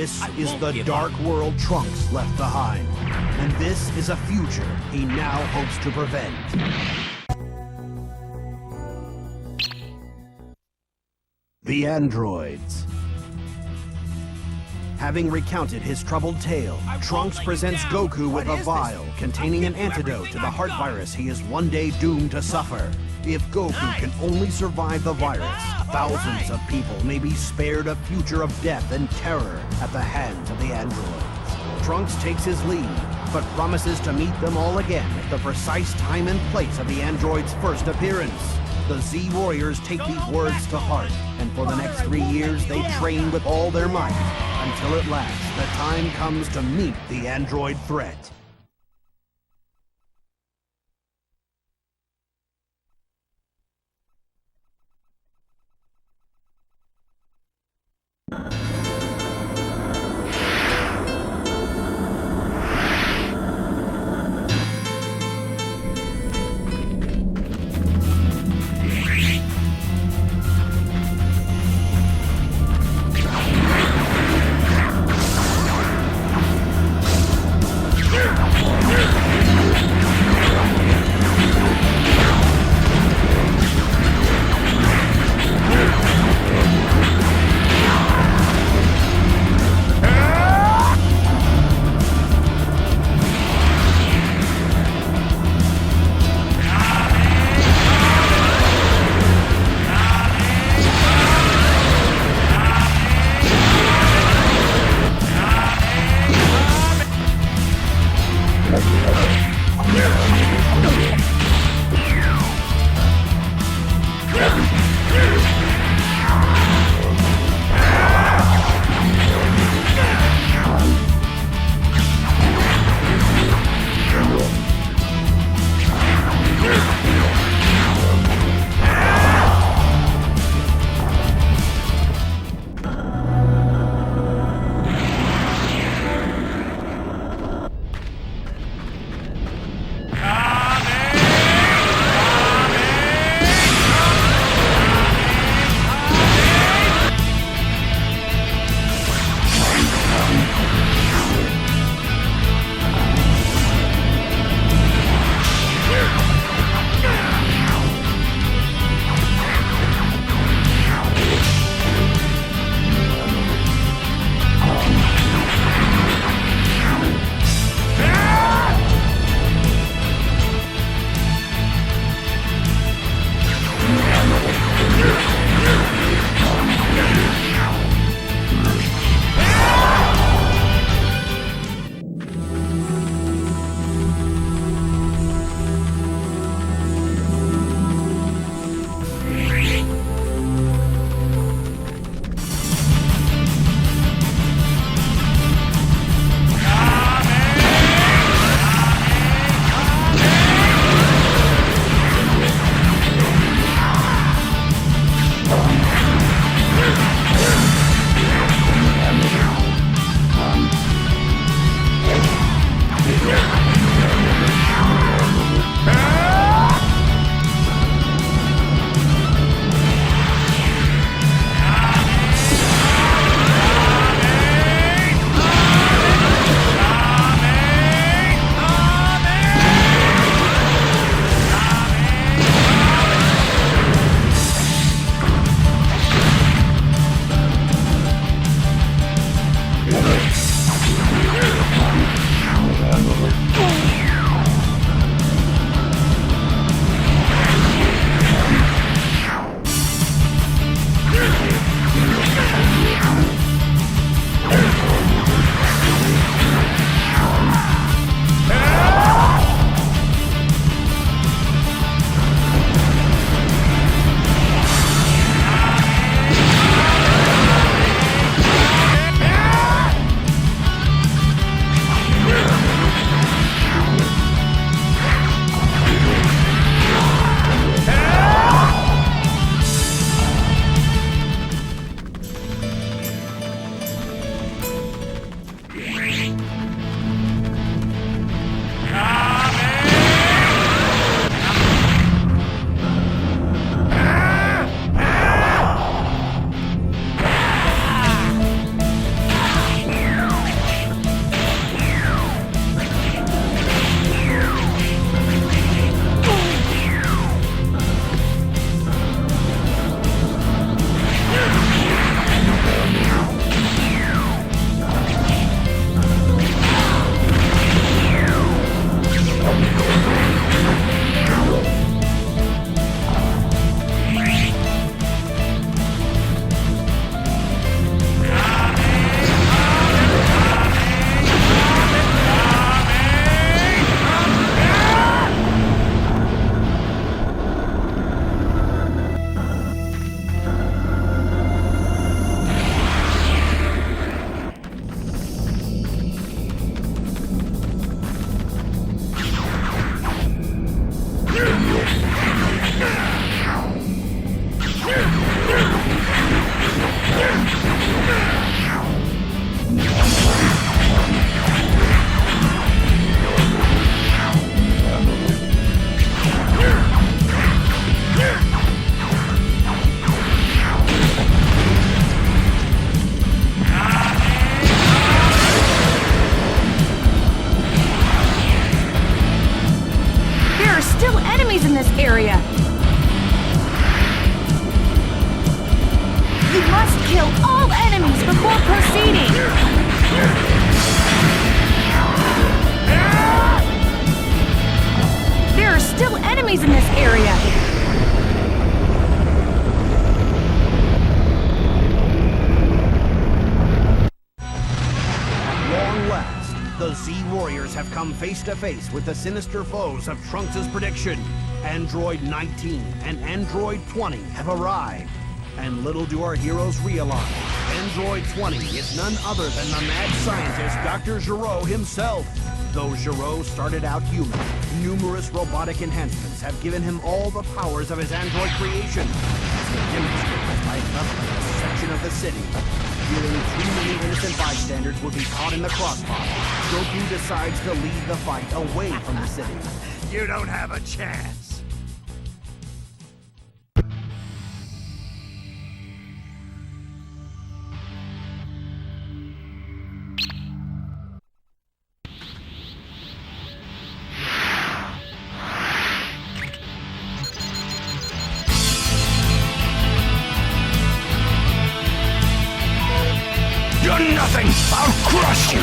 This is the dark world Trunks left behind. And this is a future he now hopes to prevent. The androids. Having recounted his troubled tale, Trunks presents Goku with a vial containing an antidote to the heart virus he is one day doomed to suffer. If Goku can only survive the virus, thousands of people may be spared a future of death and terror at the hands of the androids. Trunks takes his leave, but promises to meet them all again at the precise time and place of the androids' first appearance. The Z Warriors take these words to heart, and for the next 3 years they train with all their might, until at last the time comes to meet the android threat. Yeah! The Z-Warriors have come face to face with the sinister foes of Trunks' prediction. Android 19 and Android 20 have arrived. And little do our heroes realize, Android 20 is none other than the mad scientist Dr. Gero himself. Though Gero started out human, numerous robotic enhancements have given him all the powers of his android creation. As he demonstrates by leveling a section of the city, feeling too many innocent bystanders would be caught in the crossfire, Goku decides to lead the fight away from the city. You don't have a chance. You're nothing! I'll crush you!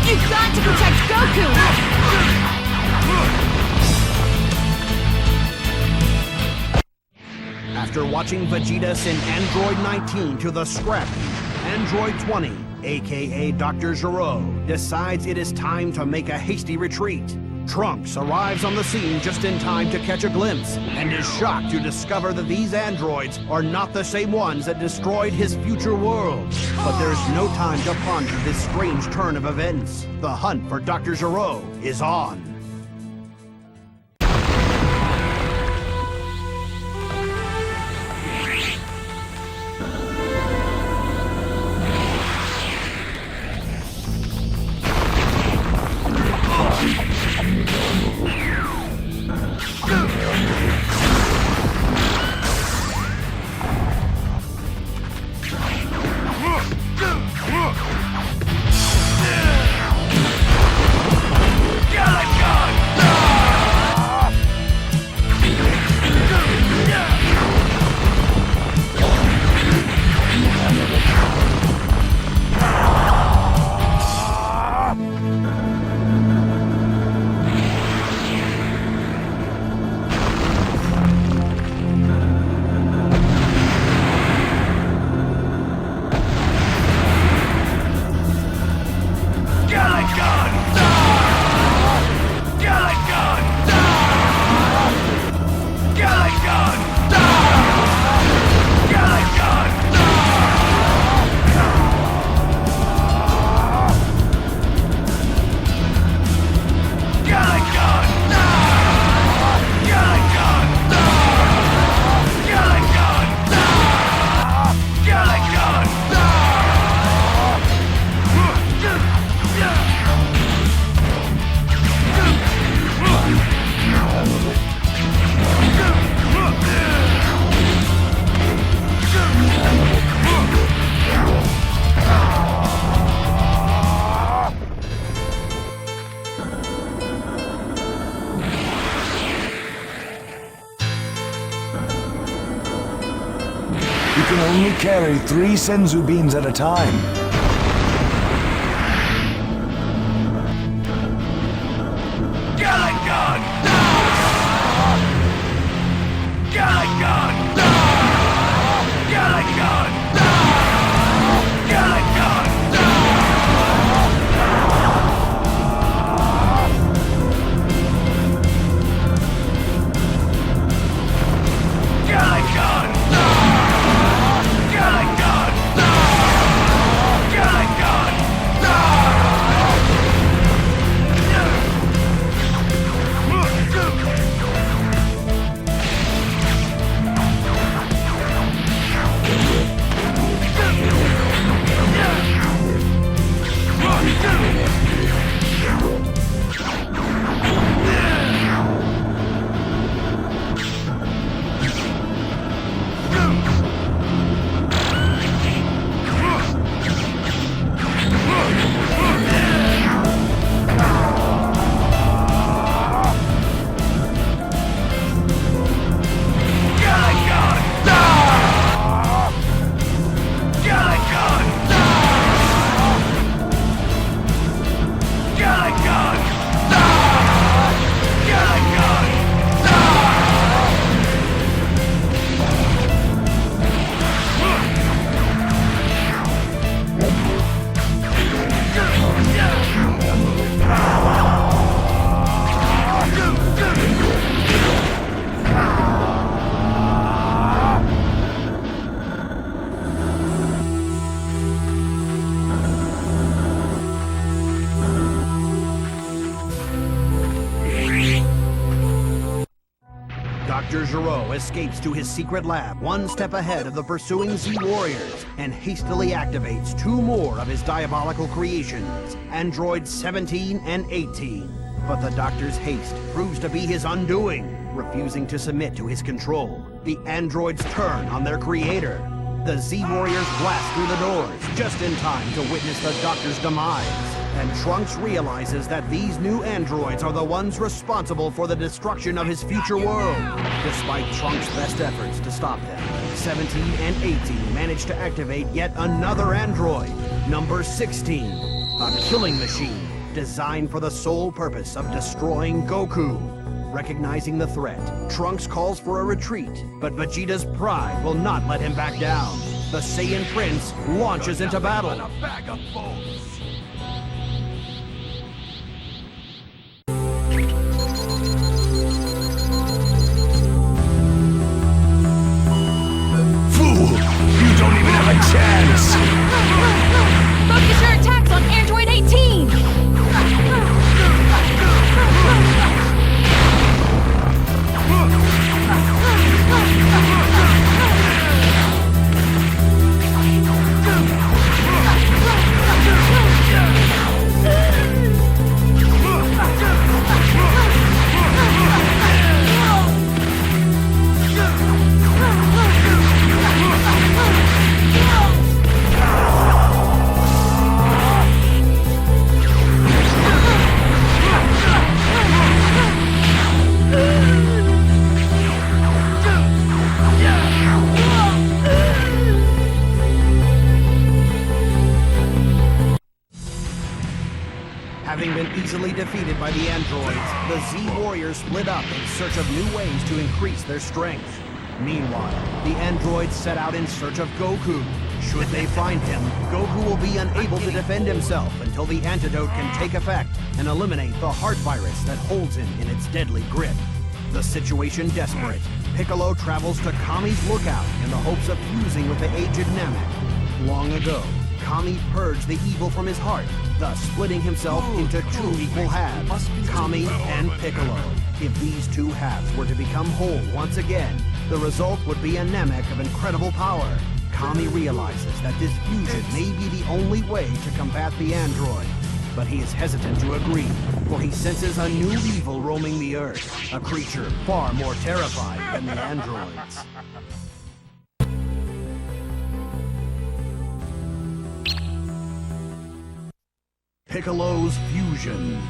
You've got to protect Goku! After watching Vegeta send Android 19 to the scrap heap, Android 20, aka Dr. Gero, decides it is time to make a hasty retreat. Trunks arrives on the scene just in time to catch a glimpse, and is shocked to discover that these androids are not the same ones that destroyed his future world. But there's no time to ponder this strange turn of events. The hunt for Dr. Gero is on. You can only carry 3 Senzu beans at a time. Dr. Gero escapes to his secret lab, one step ahead of the pursuing Z-Warriors, and hastily activates two more of his diabolical creations, androids 17 and 18. But the Doctor's haste proves to be his undoing. Refusing to submit to his control, the androids turn on their creator. The Z-Warriors blast through the doors, just in time to witness the Doctor's demise. And Trunks realizes that these new androids are the ones responsible for the destruction of his future world. Despite Trunks' best efforts to stop them, 17 and 18 manage to activate yet another android, number 16, a killing machine designed for the sole purpose of destroying Goku. Recognizing the threat, Trunks calls for a retreat, but Vegeta's pride will not let him back down. The Saiyan Prince launches into battle. Fool! You don't even have a chance! Focus your attacks on Android 18! Having been easily defeated by the androids, the Z-Warriors split up in search of new ways to increase their strength. Meanwhile, the androids set out in search of Goku. Should they find him, Goku will be unable to defend himself until the antidote can take effect and eliminate the heart virus that holds him in its deadly grip. The situation desperate, Piccolo travels to Kami's lookout in the hopes of fusing with the aged Namek. Long ago, Kami purged the evil from his heart, thus splitting himself into two equal halves, Kami and Piccolo. If these two halves were to become whole once again, the result would be a Namek of incredible power. Kami realizes that this fusion may be the only way to combat the android, but he is hesitant to agree, for he senses a new evil roaming the earth, a creature far more terrified than the androids. Piccolo's fusion.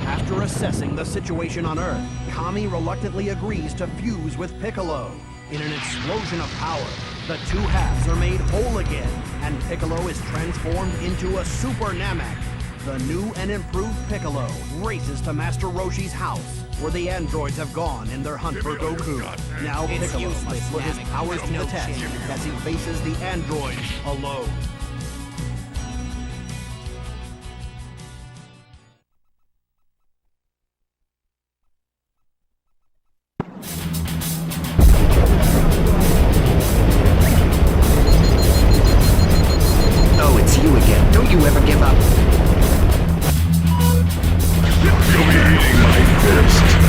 After assessing the situation on Earth, Kami reluctantly agrees to fuse with Piccolo. In an explosion of power, the two halves are made whole again, and Piccolo is transformed into a Super Namek. The new and improved Piccolo races to Master Roshi's house, where the androids have gone in their hunt for Goku. Now Piccolo must put his powers to the test as he faces the androids alone. You ever give up? You'll be eating my fist.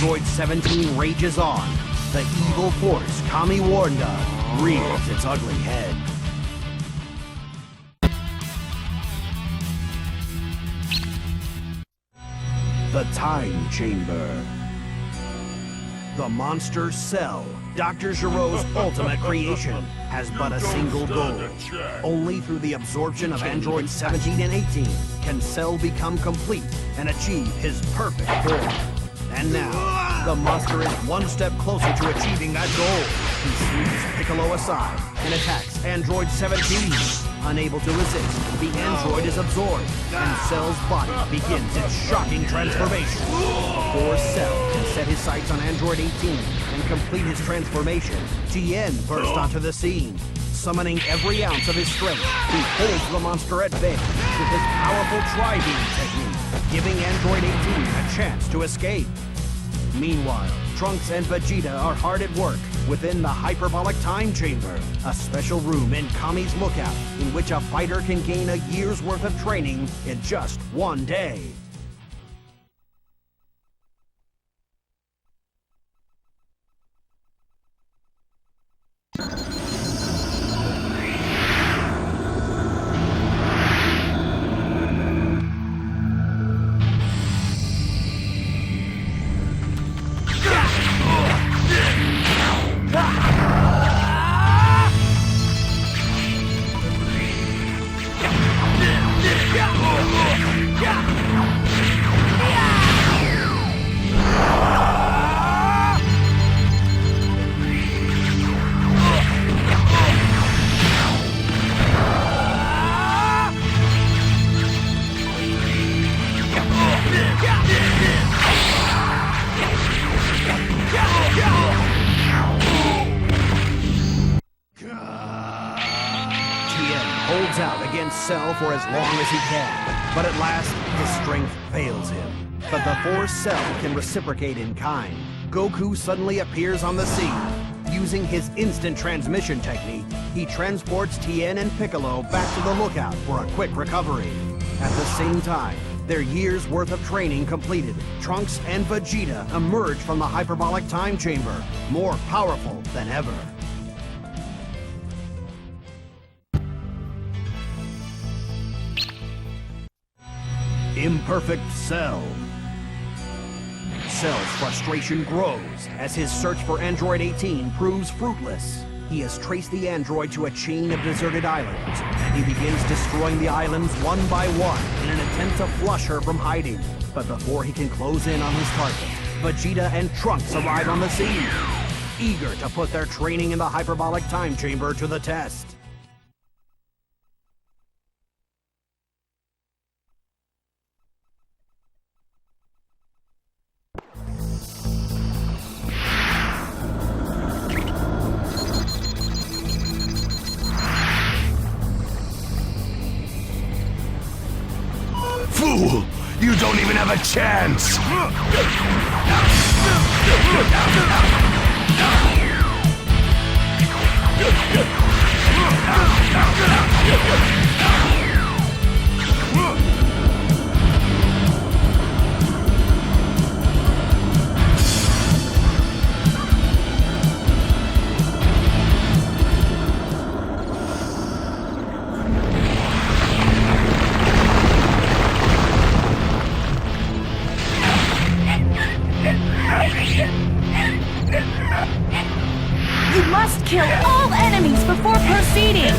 Android 17 rages on, the evil force, Kami Warnda, rears its ugly head. The Time Chamber. The monster Cell, Dr. Giro's ultimate creation, has but a single goal. Only through the absorption of Android 17 and 18 can Cell become complete and achieve his perfect form. And now, the monster is one step closer to achieving that goal. He sweeps Piccolo aside and attacks Android 17. Unable to resist, the android is absorbed, and Cell's body begins its shocking transformation. Before Cell can set his sights on Android 18 and complete his transformation, Tien burst onto the scene. Summoning every ounce of his strength, he holds the monster at bay with his powerful Tri-Beam technique, giving Android 18 a chance to escape. Meanwhile, Trunks and Vegeta are hard at work within the Hyperbolic Time Chamber, a special room in Kami's Lookout in which a fighter can gain a year's worth of training in just one day. Cell for as long as he can, but at last his strength fails him. But before Cell can reciprocate in kind, Goku suddenly appears on the scene. Using his instant transmission technique, he transports Tien and Piccolo back to the Lookout for a quick recovery. At the same time, their year's worth of training completed, Trunks and Vegeta emerge from the Hyperbolic Time Chamber, more powerful than ever. Imperfect Cell. Cell's frustration grows as his search for Android 18 proves fruitless. He has traced the android to a chain of deserted islands, and he begins destroying the islands one by one in an attempt to flush her from hiding. But before he can close in on his target, Vegeta and Trunks arrive on the scene, eager to put their training in the Hyperbolic Time Chamber to the test. Fool! You don't even have a chance! You must kill all enemies before proceeding!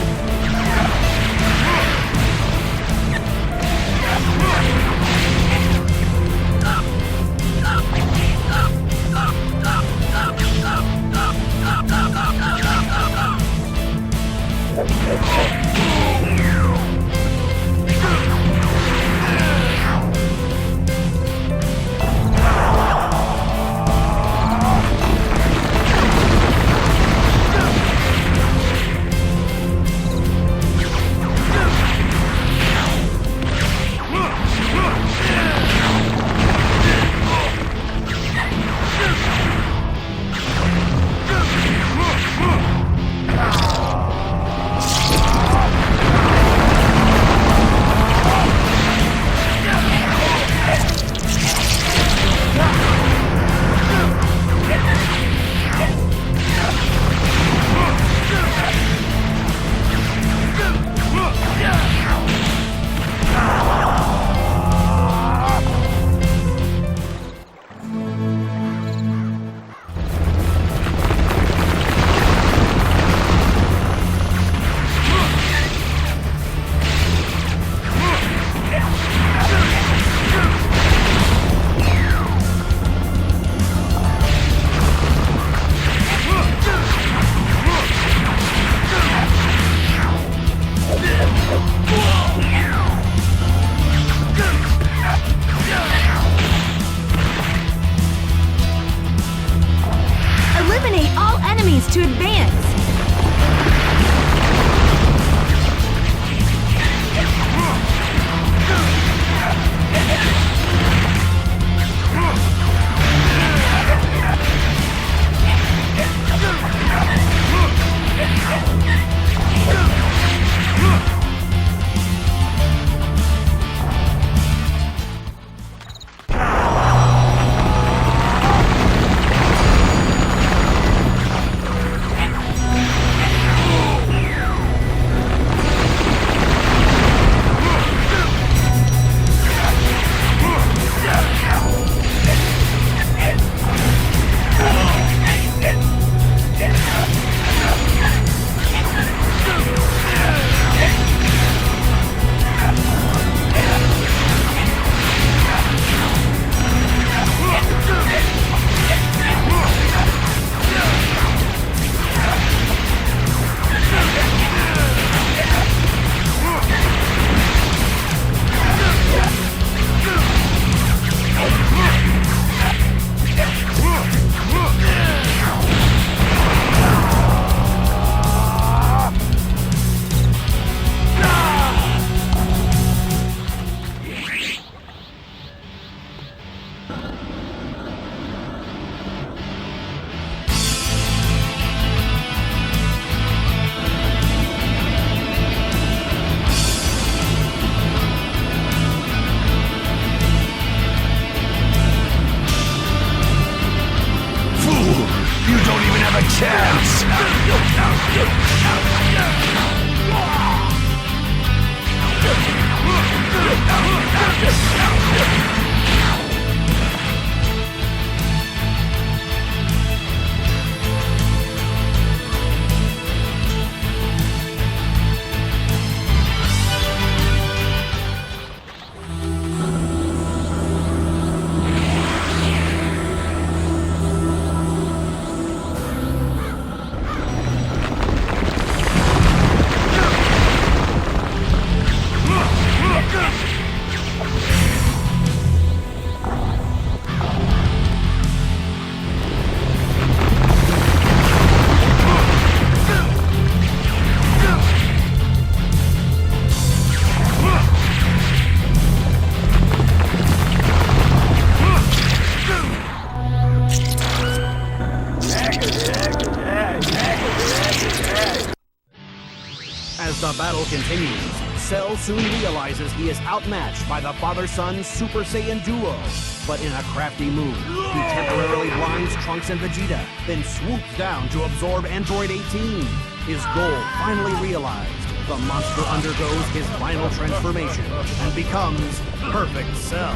The battle continues. Cell soon realizes he is outmatched by the father-son Super Saiyan Duel. But in a crafty move, he temporarily blinds Trunks and Vegeta, then swoops down to absorb Android 18. His goal finally realized, the monster undergoes his final transformation and becomes Perfect Cell.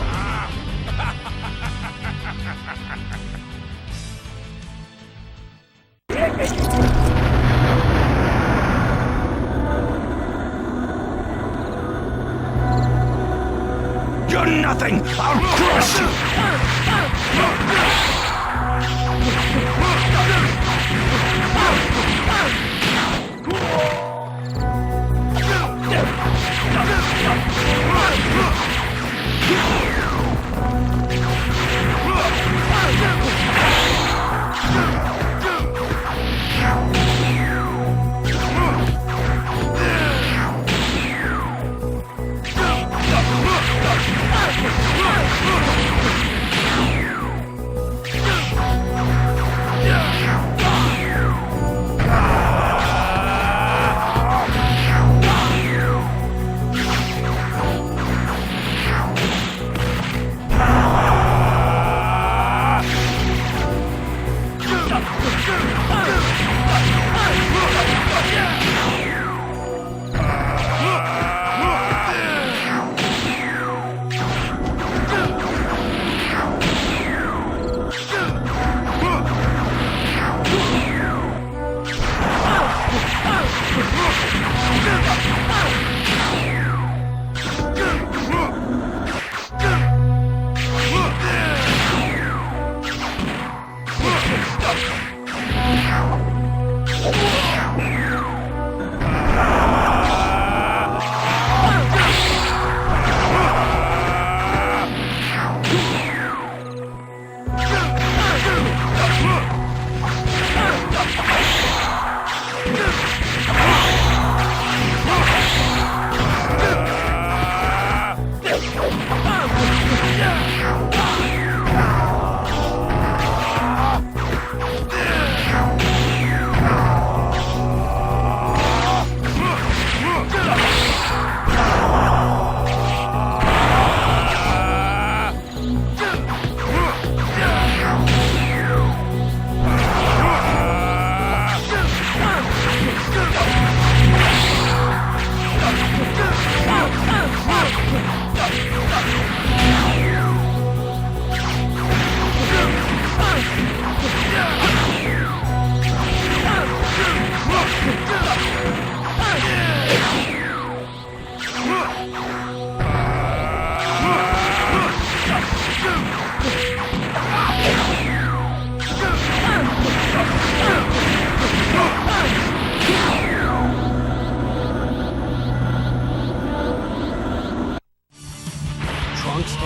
You're nothing! I'll crush you!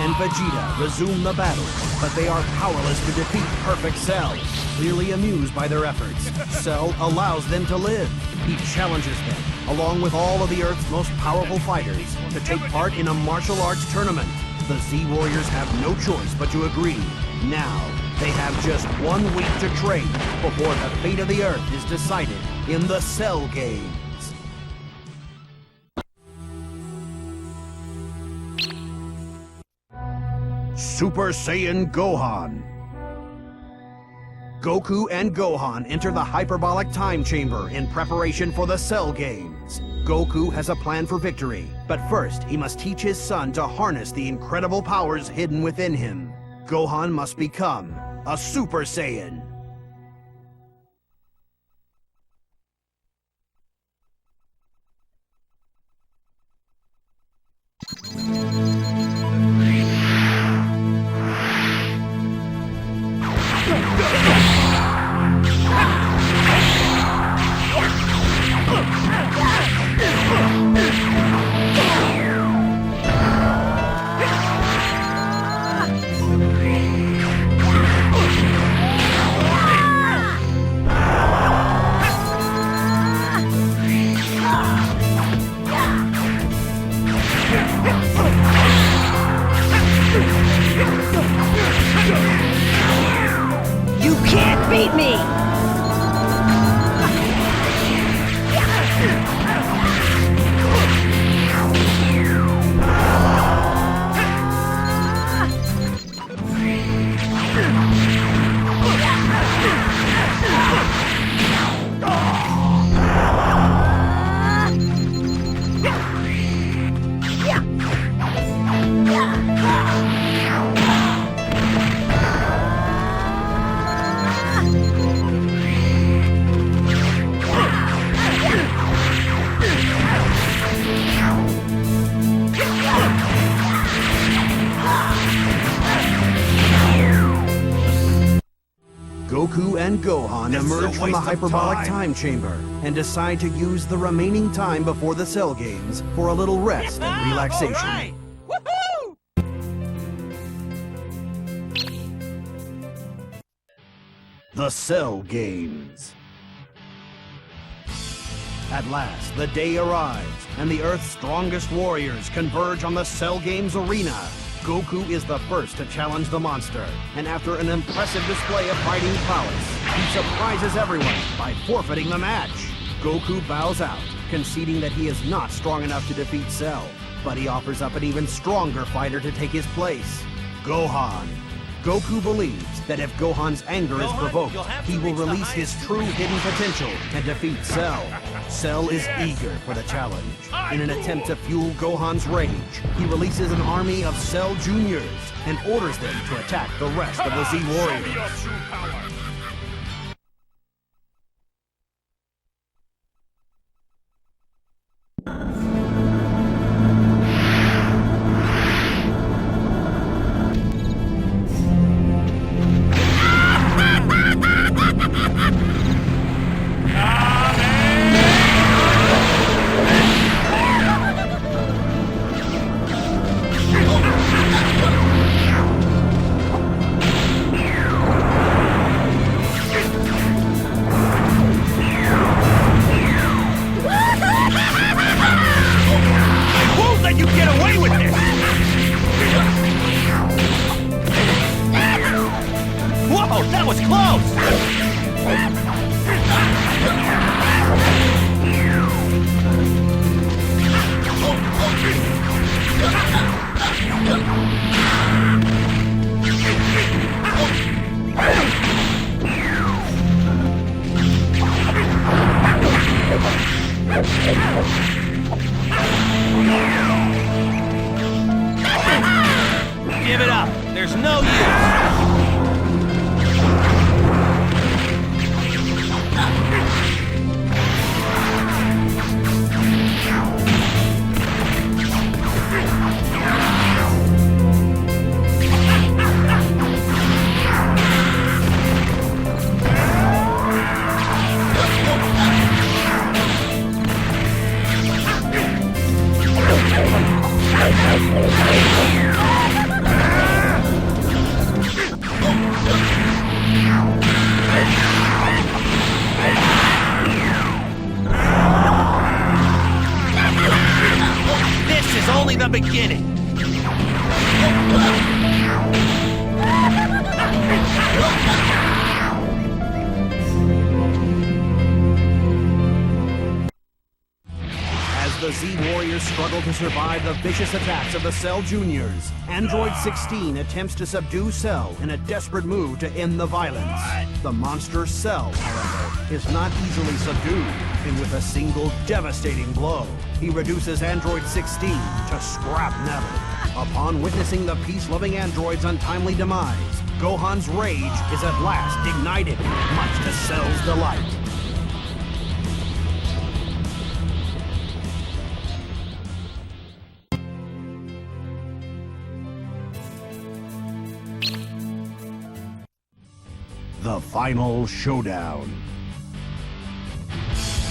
and Vegeta resume the battle, but they are powerless to defeat Perfect Cell. Clearly amused by their efforts, Cell allows them to live. He challenges them, along with all of the Earth's most powerful fighters, to take part in a martial arts tournament. The Z-Warriors have no choice but to agree. Now, they have just 1 week to train before the fate of the Earth is decided in the Cell Games. Super Saiyan Gohan. Goku and Gohan enter the hyperbolic time chamber in preparation for the Cell Games. Goku has a plan for victory, but first he must teach his son to harness the incredible powers hidden within him. Gohan must become a Super Saiyan. You can't beat me! and Gohan emerge from the hyperbolic time chamber and decide to use the remaining time before the Cell Games for a little rest and relaxation. The Cell Games. At last, the day arrives, and the Earth's strongest warriors converge on the Cell Games arena. Goku is the first to challenge the monster, and after an impressive display of fighting prowess, he surprises everyone by forfeiting the match. Goku bows out, conceding that he is not strong enough to defeat Cell, but he offers up an even stronger fighter to take his place, Gohan. Goku believes that if Gohan's anger is provoked, he will release his true hidden potential and defeat Cell. Cell is eager for the challenge. In an attempt to fuel Gohan's rage, he releases an army of Cell Juniors and orders them to attack the rest of the Z Warriors. Give it up. There's no use. This is only the beginning. As the Z Warriors struggle to survive the vicious attacks of the Cell Juniors, Android 16 attempts to subdue Cell in a desperate move to end the violence. The monster Cell, however, is not easily subdued, and with a single devastating blow, he reduces Android 16 to scrap metal. Upon witnessing the peace-loving android's untimely demise, Gohan's rage is at last ignited, much to Cell's delight. The Final Showdown.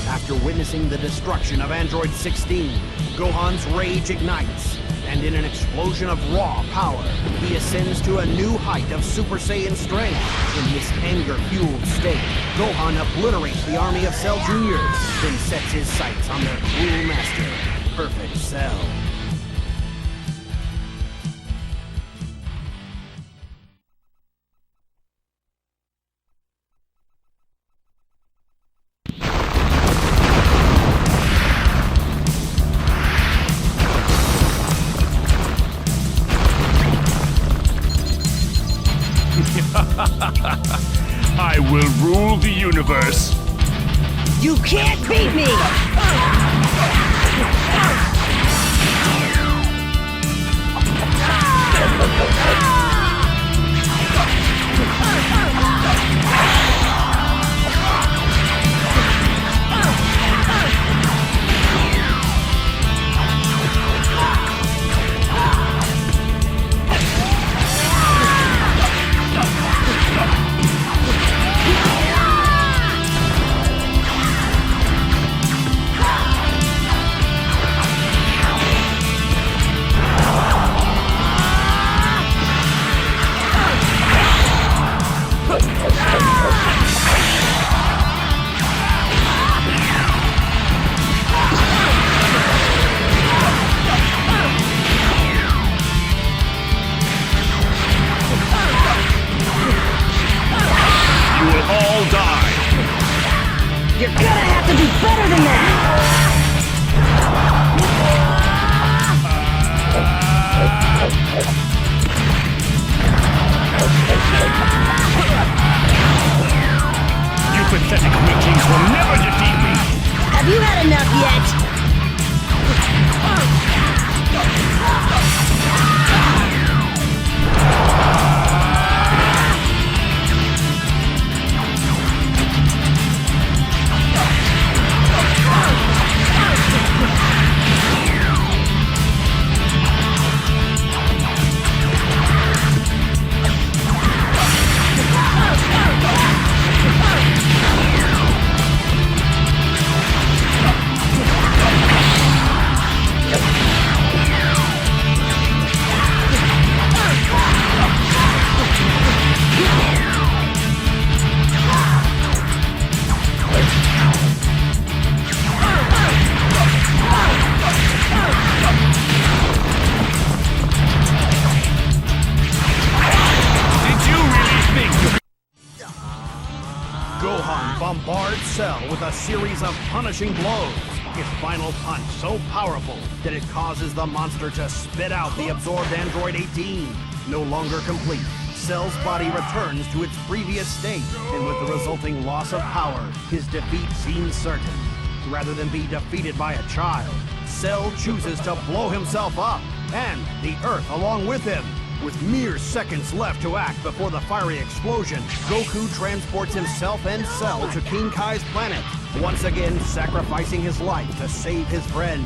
After witnessing the destruction of Android 16, Gohan's rage ignites, and in an explosion of raw power, he ascends to a new height of Super Saiyan strength. In this anger-fueled state, Gohan obliterates the army of Cell Juniors, then sets his sights on their cruel master, Imperfect Cell. I will rule the universe. You can't beat me! you had enough yet? Gohan bombards Cell with a series of punishing blows. His final punch so powerful that it causes the monster to spit out the absorbed Android 18. No longer complete, Cell's body returns to its previous state, and with the resulting loss of power, his defeat seems certain. Rather than be defeated by a child, Cell chooses to blow himself up, and the Earth along with him. With mere seconds left to act before the fiery explosion, Goku transports himself and Cell to King Kai's planet, once again sacrificing his life to save his friends.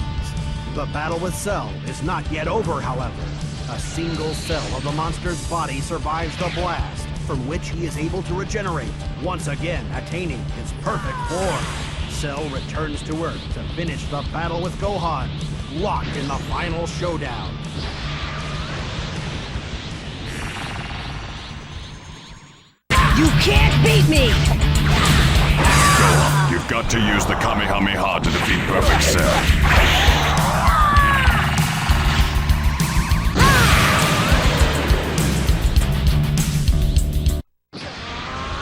The battle with Cell is not yet over, however. A single cell of the monster's body survives the blast, from which he is able to regenerate, once again attaining his perfect form. Cell returns to Earth to finish the battle with Gohan, locked in the final showdown. You can't beat me! You've got to use the Kamehameha to defeat Perfect Cell.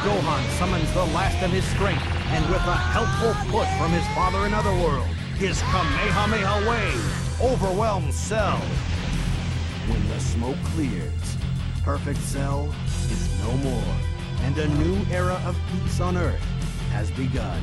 Gohan summons the last of his strength, and with a helpful push from his father in Otherworld, his Kamehameha wave overwhelms Cell. When the smoke clears, Perfect Cell is no more, and a new era of peace on Earth has begun.